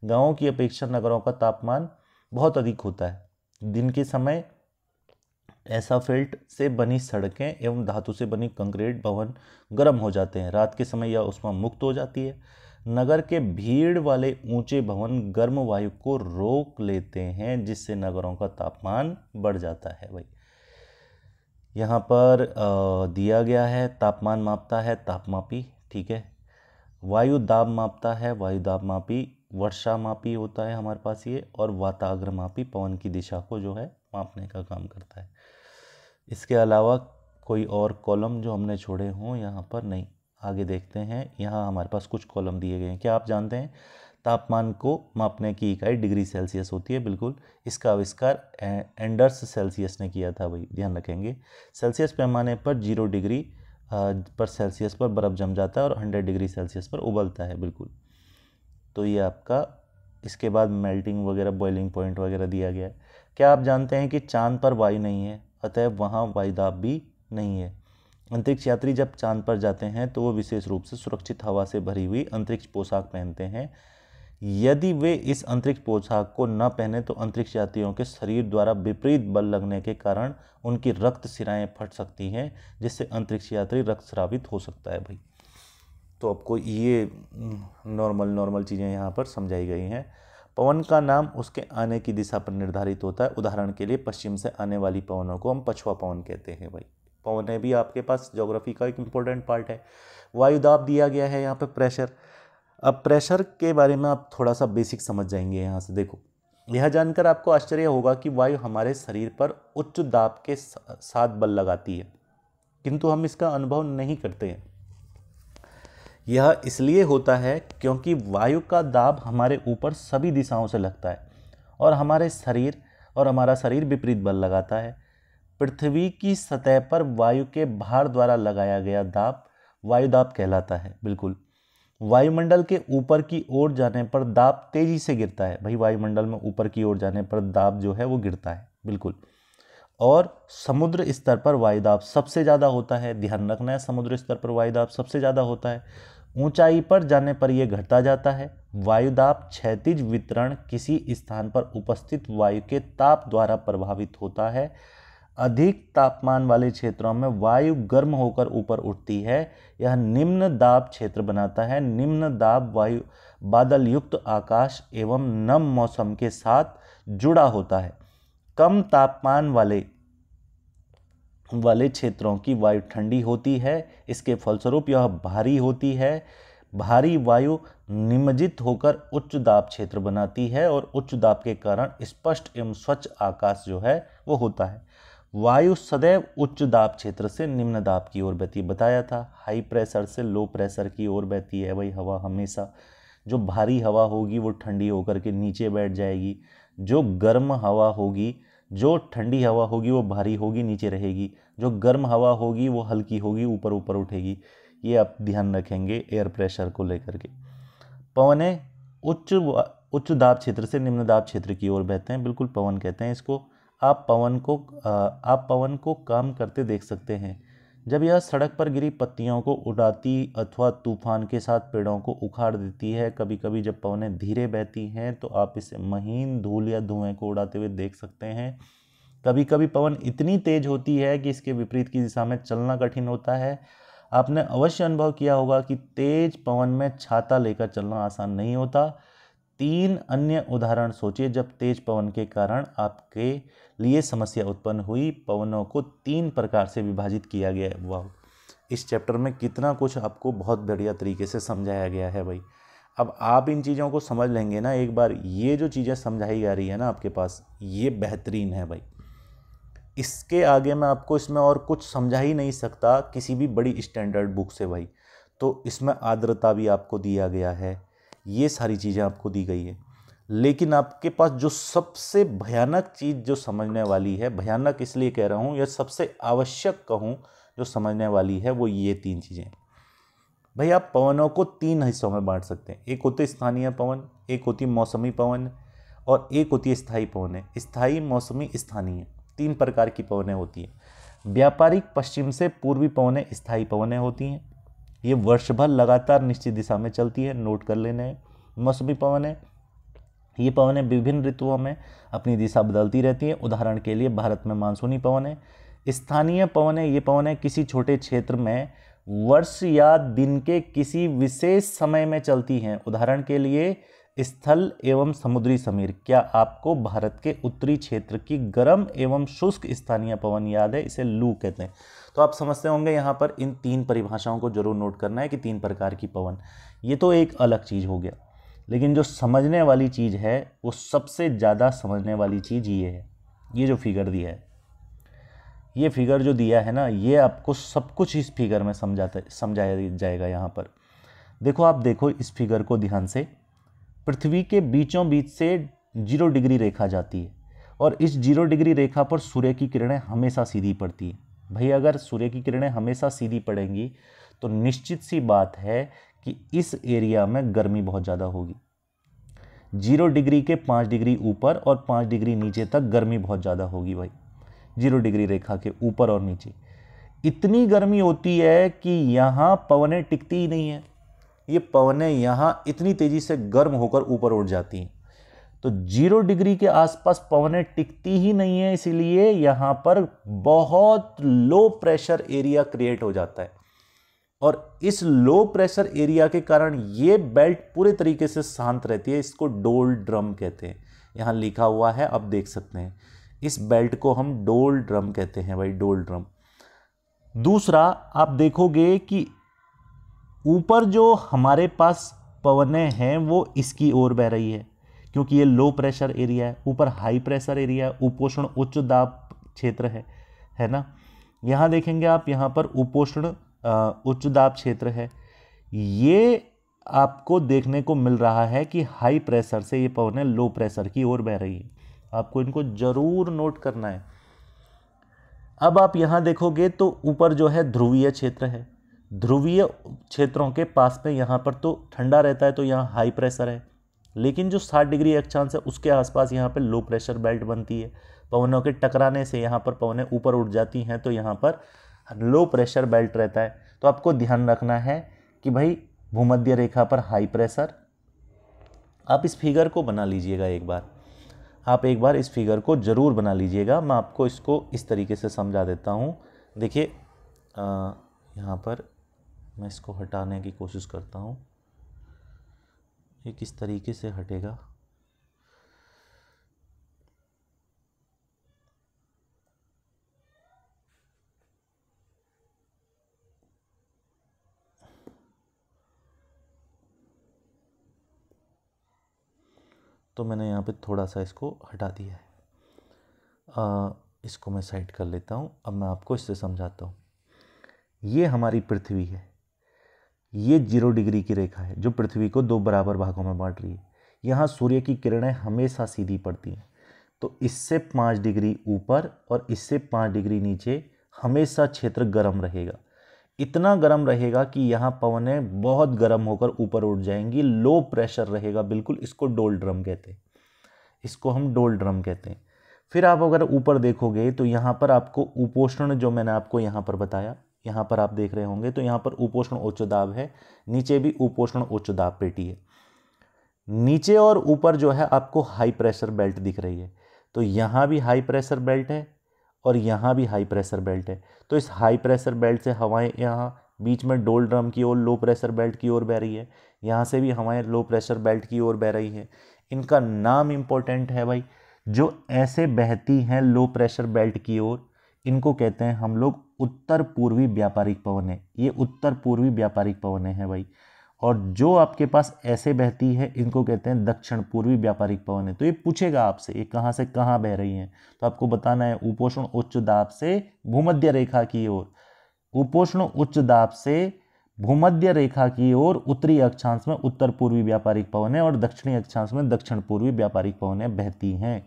गांवों की अपेक्षा नगरों का तापमान बहुत अधिक होता है। दिन के समय एसाफेल्ट से बनी सड़कें एवं धातु से बनी कंक्रीट भवन गर्म हो जाते हैं। रात के समय यह ऊष्मा मुक्त हो जाती है। नगर के भीड़ वाले ऊंचे भवन गर्म वायु को रोक लेते हैं, जिससे नगरों का तापमान बढ़ जाता है। भाई यहाँ पर दिया गया है तापमान मापता है तापमापी। ठीक है, वायु दाब मापता है वायु दाब मापी। वर्षा मापी होता है हमारे पास ये, और वाताग्र मापी पवन की दिशा को जो है मापने का काम करता है। इसके अलावा कोई और कॉलम जो हमने छोड़े हों यहाँ पर नहीं। आगे देखते हैं, यहाँ हमारे पास कुछ कॉलम दिए गए हैं। क्या आप जानते हैं तापमान को मापने की इकाई डिग्री सेल्सियस होती है? बिल्कुल। इसका आविष्कार एंडर्स सेल्सियस ने किया था। भाई ध्यान रखेंगे, सेल्सियस पैमाने पर 0 डिग्री पर सेल्सियस पर बर्फ़ जम जाता है और 100 डिग्री सेल्सियस पर उबलता है। बिल्कुल। तो ये आपका, इसके बाद मेल्टिंग वगैरह, बॉइलिंग पॉइंट वगैरह दिया गया है। क्या आप जानते हैं कि चांद पर वायु नहीं है, अतः वहाँ वायुदाब भी नहीं है। अंतरिक्ष यात्री जब चांद पर जाते हैं तो वो विशेष रूप से सुरक्षित हवा से भरी हुई अंतरिक्ष पोशाक पहनते हैं। यदि वे इस अंतरिक्ष पोशाक को न पहने तो अंतरिक्ष यात्रियों के शरीर द्वारा विपरीत बल लगने के कारण उनकी रक्त शिराएं फट सकती हैं, जिससे अंतरिक्ष यात्री रक्तस्रावित हो सकता है। भाई तो आपको ये नॉर्मल चीज़ें यहाँ पर समझाई गई हैं। पवन का नाम उसके आने की दिशा पर निर्धारित होता है। उदाहरण के लिए पश्चिम से आने वाली पवनों को हम पछुआ पवन कहते हैं। भाई पवन भी आपके पास ज्योग्राफी का एक इम्पोर्टेंट पार्ट है। वायुदाब दिया गया है यहाँ पे प्रेशर। अब प्रेशर के बारे में आप थोड़ा सा बेसिक समझ जाएंगे यहाँ से। देखो, यह जानकर आपको आश्चर्य होगा कि वायु हमारे शरीर पर उच्च दाब के साथ बल लगाती है, किंतु हम इसका अनुभव नहीं करते हैं। यह इसलिए होता है क्योंकि वायु का दाब हमारे ऊपर सभी दिशाओं से लगता है और हमारा शरीर विपरीत बल लगाता है। पृथ्वी की सतह पर वायु के भार द्वारा लगाया गया दाब वायुदाब कहलाता है। बिल्कुल। वायुमंडल के ऊपर की ओर जाने पर दाब तेजी से गिरता है। भाई वायुमंडल में ऊपर की ओर जाने पर दाब जो है वो गिरता है। बिल्कुल। और समुद्र स्तर पर वायुदाब सबसे ज़्यादा होता है। ध्यान रखना है, समुद्र स्तर पर वायुदाब सबसे ज़्यादा होता है। ऊंचाई पर जाने पर यह घटता जाता है। वायुदाब क्षैतिज वितरण किसी स्थान पर उपस्थित वायु के ताप द्वारा प्रभावित होता है। अधिक तापमान वाले क्षेत्रों में वायु गर्म होकर ऊपर उठती है। यह निम्न दाब क्षेत्र बनाता है। निम्न दाब वायु बादल युक्त आकाश एवं नम मौसम के साथ जुड़ा होता है। कम तापमान वाले क्षेत्रों की वायु ठंडी होती है। इसके फलस्वरूप यह भारी होती है। भारी वायु निमज्जित होकर उच्च दाब क्षेत्र बनाती है और उच्च दाब के कारण स्पष्ट एवं स्वच्छ आकाश जो है वो होता है। वायु सदैव उच्च दाब क्षेत्र से निम्न दाब की ओर बहती है। बताया था हाई प्रेशर से लो प्रेशर की ओर बहती है भाई हवा हमेशा। जो भारी हवा होगी वो ठंडी होकर के नीचे बैठ जाएगी। जो गर्म हवा होगी, जो ठंडी हवा होगी वो भारी होगी नीचे रहेगी। जो गर्म हवा होगी वो हल्की होगी ऊपर ऊपर उठेगी। ये आप ध्यान रखेंगे एयर प्रेशर को लेकर के। पवनें उच्च दाब क्षेत्र से निम्न दाब क्षेत्र की ओर बहते हैं, बिल्कुल पवन कहते हैं इसको। आप पवन को काम करते देख सकते हैं। जब यह सड़क पर गिरी पत्तियों को उड़ाती अथवा तूफान के साथ पेड़ों को उखाड़ देती है। कभी कभी जब पवनें धीरे बहती हैं तो आप इसे महीन धूल या धुएं को उड़ाते हुए देख सकते हैं। कभी कभी पवन इतनी तेज होती है कि इसके विपरीत की दिशा में चलना कठिन होता है। आपने अवश्य अनुभव किया होगा कि तेज पवन में छाता लेकर चलना आसान नहीं होता। 3 अन्य उदाहरण सोचिए जब तेज पवन के कारण आपके लिए समस्या उत्पन्न हुई। पवनों को 3 प्रकार से विभाजित किया गया है। वाह, इस चैप्टर में कितना कुछ आपको बहुत बढ़िया तरीके से समझाया गया है भाई। अब आप इन चीज़ों को समझ लेंगे ना एक बार, ये जो चीज़ें समझाई जा रही है ना आपके पास, ये बेहतरीन है भाई। इसके आगे मैं आपको इसमें और कुछ समझा ही नहीं सकता किसी भी बड़ी स्टैंडर्ड बुक से भाई। तो इसमें आर्द्रता भी आपको दिया गया है, ये सारी चीज़ें आपको दी गई है। लेकिन आपके पास जो सबसे भयानक चीज़ जो समझने वाली है, भयानक इसलिए कह रहा हूँ या सबसे आवश्यक कहूँ जो समझने वाली है, वो ये 3 चीज़ें। भाई आप पवनों को 3 हिस्सों में बांट सकते हैं। एक होते स्थानीय पवन, एक होती मौसमी पवन और एक होती है स्थायी पवन। स्थायी, मौसमी, स्थानीय, 3 प्रकार की पवनें होती हैं। व्यापारिक पश्चिम से पूर्वी पवनें स्थायी पवनें होती हैं। ये वर्ष भर लगातार निश्चित दिशा में चलती है, नोट कर लेना है। मौसमी पवनें, ये पवनें विभिन्न ऋतुओं में अपनी दिशा बदलती रहती हैं। उदाहरण के लिए भारत में मानसूनी पवनें। स्थानीय पवनें, ये पवनें किसी छोटे क्षेत्र में वर्ष या दिन के किसी विशेष समय में चलती हैं। उदाहरण के लिए स्थल एवं समुद्री समीर। क्या आपको भारत के उत्तरी क्षेत्र की गर्म एवं शुष्क स्थानीय पवन याद है? इसे लू कहते हैं। तो आप समझते होंगे यहाँ पर इन 3 परिभाषाओं को जरूर नोट करना है कि 3 प्रकार की पवन। ये तो एक अलग चीज़ हो गया, लेकिन जो समझने वाली चीज़ है वो सबसे ज़्यादा समझने वाली चीज़ ये है। ये जो फिगर दिया है, ये फिगर जो दिया है ना, ये आपको सब कुछ इस फिगर में समझाया जाएगा। यहाँ पर देखो, आप देखो इस फिगर को ध्यान से। पृथ्वी के बीचों बीच से 0 डिग्री रेखा जाती है और इस 0 डिग्री रेखा पर सूर्य की किरणें हमेशा सीधी पड़ती है। भाई अगर सूर्य की किरणें हमेशा सीधी पड़ेंगी तो निश्चित सी बात है कि इस एरिया में गर्मी बहुत ज़्यादा होगी। 0 डिग्री के 5 डिग्री ऊपर और 5 डिग्री नीचे तक गर्मी बहुत ज़्यादा होगी भाई। 0 डिग्री रेखा के ऊपर और नीचे इतनी गर्मी होती है कि यहाँ पवनें टिकती ही नहीं है। ये पवनें यहाँ इतनी तेज़ी से गर्म होकर ऊपर उड़ जाती हैं। तो 0 डिग्री के आसपास पवनें टिकती ही नहीं है, इसीलिए यहाँ पर बहुत लो प्रेशर एरिया क्रिएट हो जाता है। और इस लो प्रेशर एरिया के कारण ये बेल्ट पूरे तरीके से शांत रहती है। इसको डोल ड्रम कहते हैं। यहाँ लिखा हुआ है, आप देख सकते हैं। इस बेल्ट को हम डोल ड्रम कहते हैं भाई, डोल ड्रम। दूसरा, आप देखोगे कि ऊपर जो हमारे पास पवनें हैं वो इसकी ओर बह रही है, क्योंकि ये लो प्रेशर एरिया है। ऊपर हाई प्रेशर एरिया है, उपोष्ण उच्च दाब क्षेत्र है ना। यहाँ देखेंगे आप, यहाँ पर उपोष्ण उच्च दाब क्षेत्र है। ये आपको देखने को मिल रहा है कि हाई प्रेशर से ये पवनें लो प्रेशर की ओर बह रही है। आपको इनको जरूर नोट करना है। अब आप यहाँ देखोगे तो ऊपर जो है ध्रुवीय क्षेत्र है। ध्रुवीय क्षेत्रों के पास में यहाँ पर तो ठंडा रहता है, तो यहाँ हाई प्रेशर है। लेकिन जो 60 डिग्री अक्षांश है उसके आसपास यहाँ पर लो प्रेशर बेल्ट बनती है। पवनों के टकराने से यहाँ पर पवनें ऊपर उठ जाती हैं, तो यहाँ पर लो प्रेशर बेल्ट रहता है। तो आपको ध्यान रखना है कि भाई भूमध्य रेखा पर हाई प्रेशर। आप इस फिगर को बना लीजिएगा एक बार। आप एक बार इस फिगर को ज़रूर बना लीजिएगा। मैं आपको इसको इस तरीके से समझा देता हूँ। देखिए यहाँ पर मैं इसको हटाने की कोशिश करता हूँ, ये किस तरीके से हटेगा। तो मैंने यहाँ पे थोड़ा सा इसको हटा दिया है। इसको मैं साइड कर लेता हूँ। अब मैं आपको इससे समझाता हूँ। ये हमारी पृथ्वी है, ये 0 डिग्री की रेखा है जो पृथ्वी को 2 बराबर भागों में बांट रही है। यहाँ सूर्य की किरणें हमेशा सीधी पड़ती हैं, तो इससे 5 डिग्री ऊपर और इससे 5 डिग्री नीचे हमेशा क्षेत्र गर्म रहेगा। इतना गर्म रहेगा कि यहाँ पवनें बहुत गर्म होकर ऊपर उठ जाएंगी, लो प्रेशर रहेगा बिल्कुल। इसको डोल ड्रम कहते हैं, इसको हम डोल ड्रम कहते हैं। फिर आप अगर ऊपर देखोगे तो यहाँ पर आपको उपोष्ण, जो मैंने आपको यहाँ पर बताया, यहाँ पर आप देख रहे होंगे, तो यहाँ पर उपोष्ण उच्च दाब है, नीचे भी उपोष्ण उच्च दाब पेटी है। नीचे और ऊपर जो है आपको हाई प्रेशर बेल्ट दिख रही है, तो यहाँ भी हाई प्रेशर बेल्ट है और यहाँ भी हाई प्रेशर बेल्ट है। तो इस हाई प्रेशर बेल्ट से हवाएं यहाँ बीच में डोल ड्रम की ओर लो प्रेशर बेल्ट की ओर बह रही है, यहाँ से भी हवाएं लो प्रेशर बेल्ट की ओर बह रही है। इनका नाम इम्पोर्टेंट है भाई। जो ऐसे बहती हैं लो प्रेशर बेल्ट की ओर, इनको कहते हैं हम लोग उत्तर पूर्वी व्यापारिक पवनें। ये उत्तर पूर्वी व्यापारिक पवनें हैं भाई। और जो आपके पास ऐसे बहती है इनको कहते हैं दक्षिण पूर्वी व्यापारिक पवनें। तो ये पूछेगा आपसे ये कहाँ से कहाँ बह रही हैं, तो आपको बताना है उपोष्ण उच्च दाब से भूमध्य रेखा की ओर। उपोष्ण उच्च दाब से भूमध्य रेखा की ओर उत्तरी अक्षांश में उत्तर पूर्वी व्यापारिक पवनें और दक्षिणी अक्षांश में दक्षिण पूर्वी व्यापारिक पवनें बहती हैं।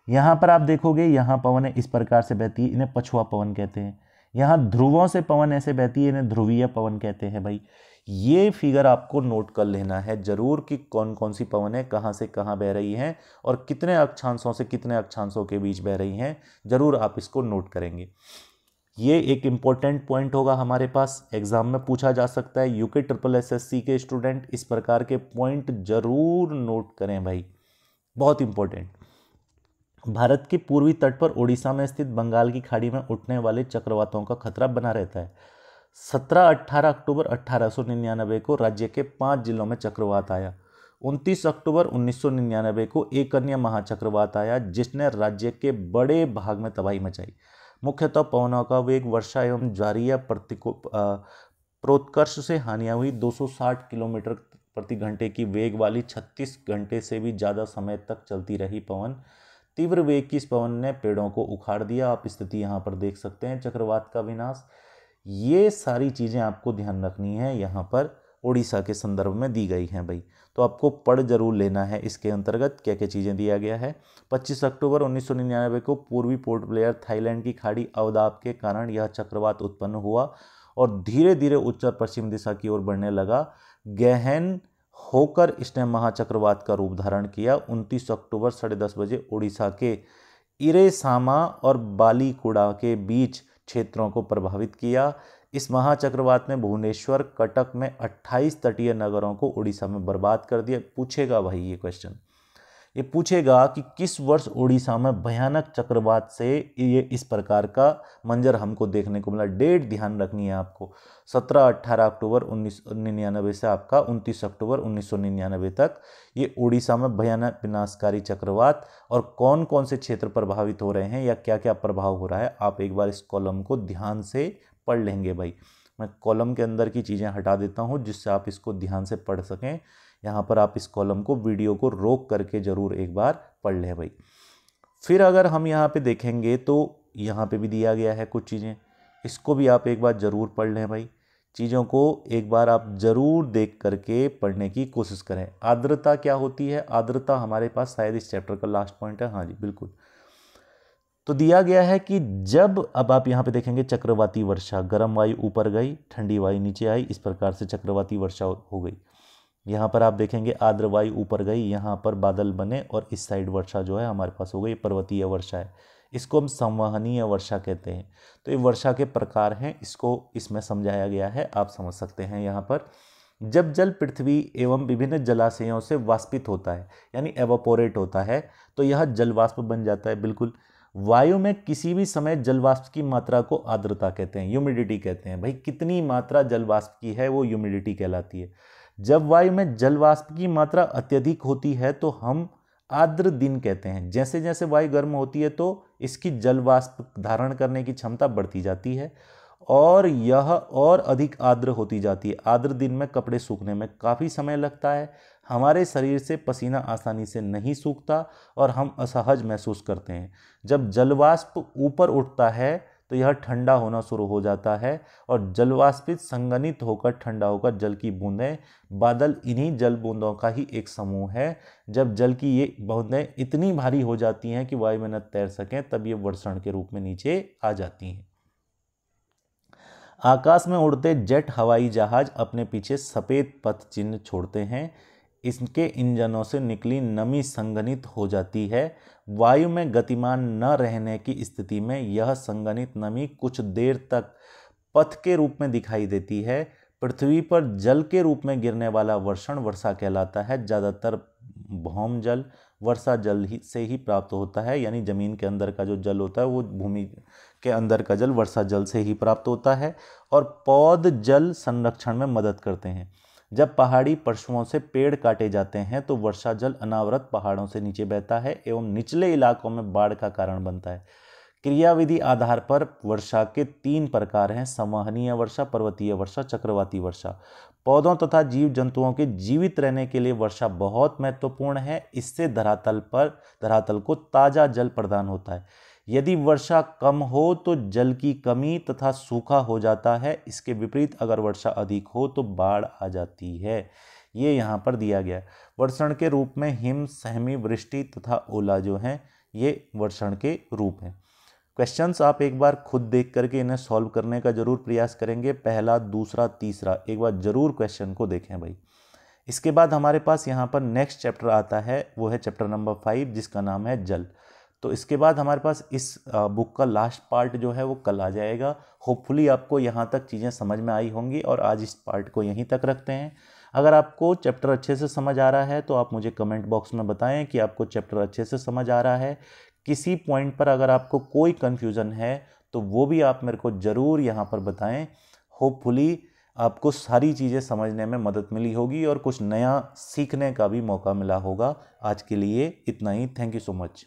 यहाँ पर आप देखोगे यहाँ पवनें इस प्रकार से बहती है, इन्हें पछुआ पवन कहते हैं। यहाँ ध्रुवों से पवन ऐसे बहती है, इन्हें ध्रुवीय पवन कहते हैं भाई। ये फिगर आपको नोट कर लेना है जरूर कि कौन कौन सी पवनें कहाँ से कहाँ बह रही हैं और कितने अक्षांशों से कितने अक्षांशों के बीच बह रही हैं, जरूर आप इसको नोट करेंगे। ये एक इम्पोर्टेंट पॉइंट होगा हमारे पास, एग्जाम में पूछा जा सकता है। यूके ट्रिपल एसएससी के स्टूडेंट इस प्रकार के पॉइंट जरूर नोट करें भाई, बहुत इंपॉर्टेंट। भारत के पूर्वी तट पर ओडिशा में स्थित बंगाल की खाड़ी में उठने वाले चक्रवातों का खतरा बना रहता है। 17-18 अक्टूबर 1899 को राज्य के 5 जिलों में चक्रवात आया। 29 अक्टूबर 1999 को एक अन्य महाचक्रवात आया जिसने राज्य के बड़े भाग में तबाही मचाई। मुख्यतः पवनों का वेग वर्षा एवं ज्वारीय प्रोत्कर्ष से हानियां हुई। 260 किलोमीटर प्रति घंटे की वेग वाली 36 घंटे से भी ज़्यादा समय तक चलती रही पवन। तीव्र वेग की इस पवन ने पेड़ों को उखाड़ दिया। आप स्थिति यहाँ पर देख सकते हैं, चक्रवात का विनाश। ये सारी चीज़ें आपको ध्यान रखनी है, यहाँ पर ओडिशा के संदर्भ में दी गई हैं भाई, तो आपको पढ़ जरूर लेना है इसके अंतर्गत क्या क्या चीज़ें दिया गया है। 25 अक्टूबर 1999 को पूर्वी पोर्ट ब्लेयर थाईलैंड की खाड़ी अवदाब के कारण यह चक्रवात उत्पन्न हुआ और धीरे धीरे उत्तर पश्चिम दिशा की ओर बढ़ने लगा। गहन होकर इसने महाचक्रवात का रूप धारण किया। 29 अक्टूबर 10:30 बजे ओडिशा के इरेसामा और बालीकुड़ा के बीच क्षेत्रों को प्रभावित किया। इस महाचक्रवात ने भुवनेश्वर, कटक में 28 तटीय नगरों को उड़ीसा में बर्बाद कर दिया। पूछेगा भाई ये क्वेश्चन, ये पूछेगा कि किस वर्ष उड़ीसा में भयानक चक्रवात से ये इस प्रकार का मंजर हमको देखने को मिला। डेट ध्यान रखनी है आपको, 17-18 अक्टूबर 1999 से आपका 29 अक्टूबर 1999 तक ये उड़ीसा में भयानक विनाशकारी चक्रवात, और कौन कौन से क्षेत्र प्रभावित हो रहे हैं या क्या क्या प्रभाव हो रहा है, आप एक बार इस कॉलम को ध्यान से पढ़ लेंगे भाई। मैं कॉलम के अंदर की चीज़ें हटा देता हूँ जिससे आप इसको ध्यान से पढ़ सकें। यहाँ पर आप इस कॉलम को, वीडियो को रोक करके ज़रूर एक बार पढ़ लें भाई। फिर अगर हम यहाँ पे देखेंगे तो यहाँ पे भी दिया गया है कुछ चीज़ें, इसको भी आप एक बार ज़रूर पढ़ लें भाई। चीज़ों को एक बार आप ज़रूर देख करके पढ़ने की कोशिश करें। आर्द्रता क्या होती है? आर्द्रता हमारे पास शायद इस चैप्टर का लास्ट पॉइंट है। हाँ जी बिल्कुल। तो दिया गया है कि जब, अब आप यहाँ पे देखेंगे चक्रवाती वर्षा, गर्म वायु ऊपर गई, ठंडी वायु नीचे आई, इस प्रकार से चक्रवाती वर्षा हो गई। यहाँ पर आप देखेंगे आर्द्र वायु ऊपर गई, यहाँ पर बादल बने और इस साइड वर्षा जो है हमारे पास हो गई, पर्वतीय वर्षा है। इसको हम संवहनीय वर्षा कहते हैं। तो ये वर्षा के प्रकार हैं, इसको इसमें समझाया गया है, आप समझ सकते हैं यहाँ पर। जब जल पृथ्वी एवं विभिन्न जलाशयों से वाष्पित होता है यानी एवापोरेट होता है तो यह जलवाष्प बन जाता है। बिल्कुल। वायु में किसी भी समय जलवाष्प की मात्रा को आर्द्रता कहते हैं, ह्यूमिडिटी कहते हैं। भाई कितनी मात्रा जलवाष्प की है वो ह्यूमिडिटी कहलाती है। जब वायु में जलवाष्प की मात्रा अत्यधिक होती है तो हम आर्द्र दिन कहते हैं। जैसे जैसे वायु गर्म होती है तो इसकी जलवाष्प धारण करने की क्षमता बढ़ती जाती है और यह और अधिक आर्द्र होती जाती है। आर्द्र दिन में कपड़े सूखने में काफ़ी समय लगता है, हमारे शरीर से पसीना आसानी से नहीं सूखता और हम असहज महसूस करते हैं। जब जलवाष्प ऊपर उठता है तो यह ठंडा होना शुरू हो जाता है और जलवाष्पित संघनित होकर ठंडा होकर जल की बूंदें, बादल इन्हीं जल बूंदों का ही एक समूह है। जब जल की ये बूंदें इतनी भारी हो जाती हैं कि वायु में न तैर सकें तब ये वर्षण के रूप में नीचे आ जाती हैं। आकाश में उड़ते जेट हवाई जहाज अपने पीछे सफ़ेद पथ चिन्ह छोड़ते हैं। इसके इंजनों से निकली नमी संघनित हो जाती है। वायु में गतिमान न रहने की स्थिति में यह संघनित नमी कुछ देर तक पथ के रूप में दिखाई देती है। पृथ्वी पर जल के रूप में गिरने वाला वर्षण वर्षा कहलाता है। ज़्यादातर भौम जल वर्षा जल से ही प्राप्त होता है, यानी ज़मीन के अंदर का जो जल होता है वो भूमि के अंदर का जल वर्षा जल से ही प्राप्त होता है। और पौध जल संरक्षण में मदद करते हैं। जब पहाड़ी पशुओं से पेड़ काटे जाते हैं तो वर्षा जल अनावृत पहाड़ों से नीचे बहता है एवं निचले इलाकों में बाढ़ का कारण बनता है। क्रियाविधि आधार पर वर्षा के 3 प्रकार हैं: संवहनीय वर्षा, पर्वतीय वर्षा, चक्रवाती वर्षा। पौधों तथा जीव जंतुओं के जीवित रहने के लिए वर्षा बहुत महत्वपूर्ण है। इससे धरातल को ताज़ा जल प्रदान होता है। यदि वर्षा कम हो तो जल की कमी तथा सूखा हो जाता है। इसके विपरीत अगर वर्षा अधिक हो तो बाढ़ आ जाती है। ये यहाँ पर दिया गया। वर्षण के रूप में हिम, सहमी, वृष्टि तथा ओला जो हैं ये वर्षण के रूप हैं। क्वेश्चंस आप एक बार खुद देख करके इन्हें सॉल्व करने का जरूर प्रयास करेंगे। पहला, दूसरा, तीसरा एक बार जरूर क्वेश्चन को देखें भाई। इसके बाद हमारे पास यहाँ पर नेक्स्ट चैप्टर आता है, वो है चैप्टर नंबर 5 जिसका नाम है जल। तो इसके बाद हमारे पास इस बुक का लास्ट पार्ट जो है वो कल आ जाएगा। होपफुली आपको यहाँ तक चीज़ें समझ में आई होंगी और आज इस पार्ट को यहीं तक रखते हैं। अगर आपको चैप्टर अच्छे से समझ आ रहा है तो आप मुझे कमेंट बॉक्स में बताएं कि आपको चैप्टर अच्छे से समझ आ रहा है। किसी पॉइंट पर अगर आपको कोई कन्फ्यूज़न है तो वो भी आप मेरे को ज़रूर यहाँ पर बताएं। होपफुली आपको सारी चीज़ें समझने में मदद मिली होगी और कुछ नया सीखने का भी मौका मिला होगा। आज के लिए इतना ही। Thank you so much.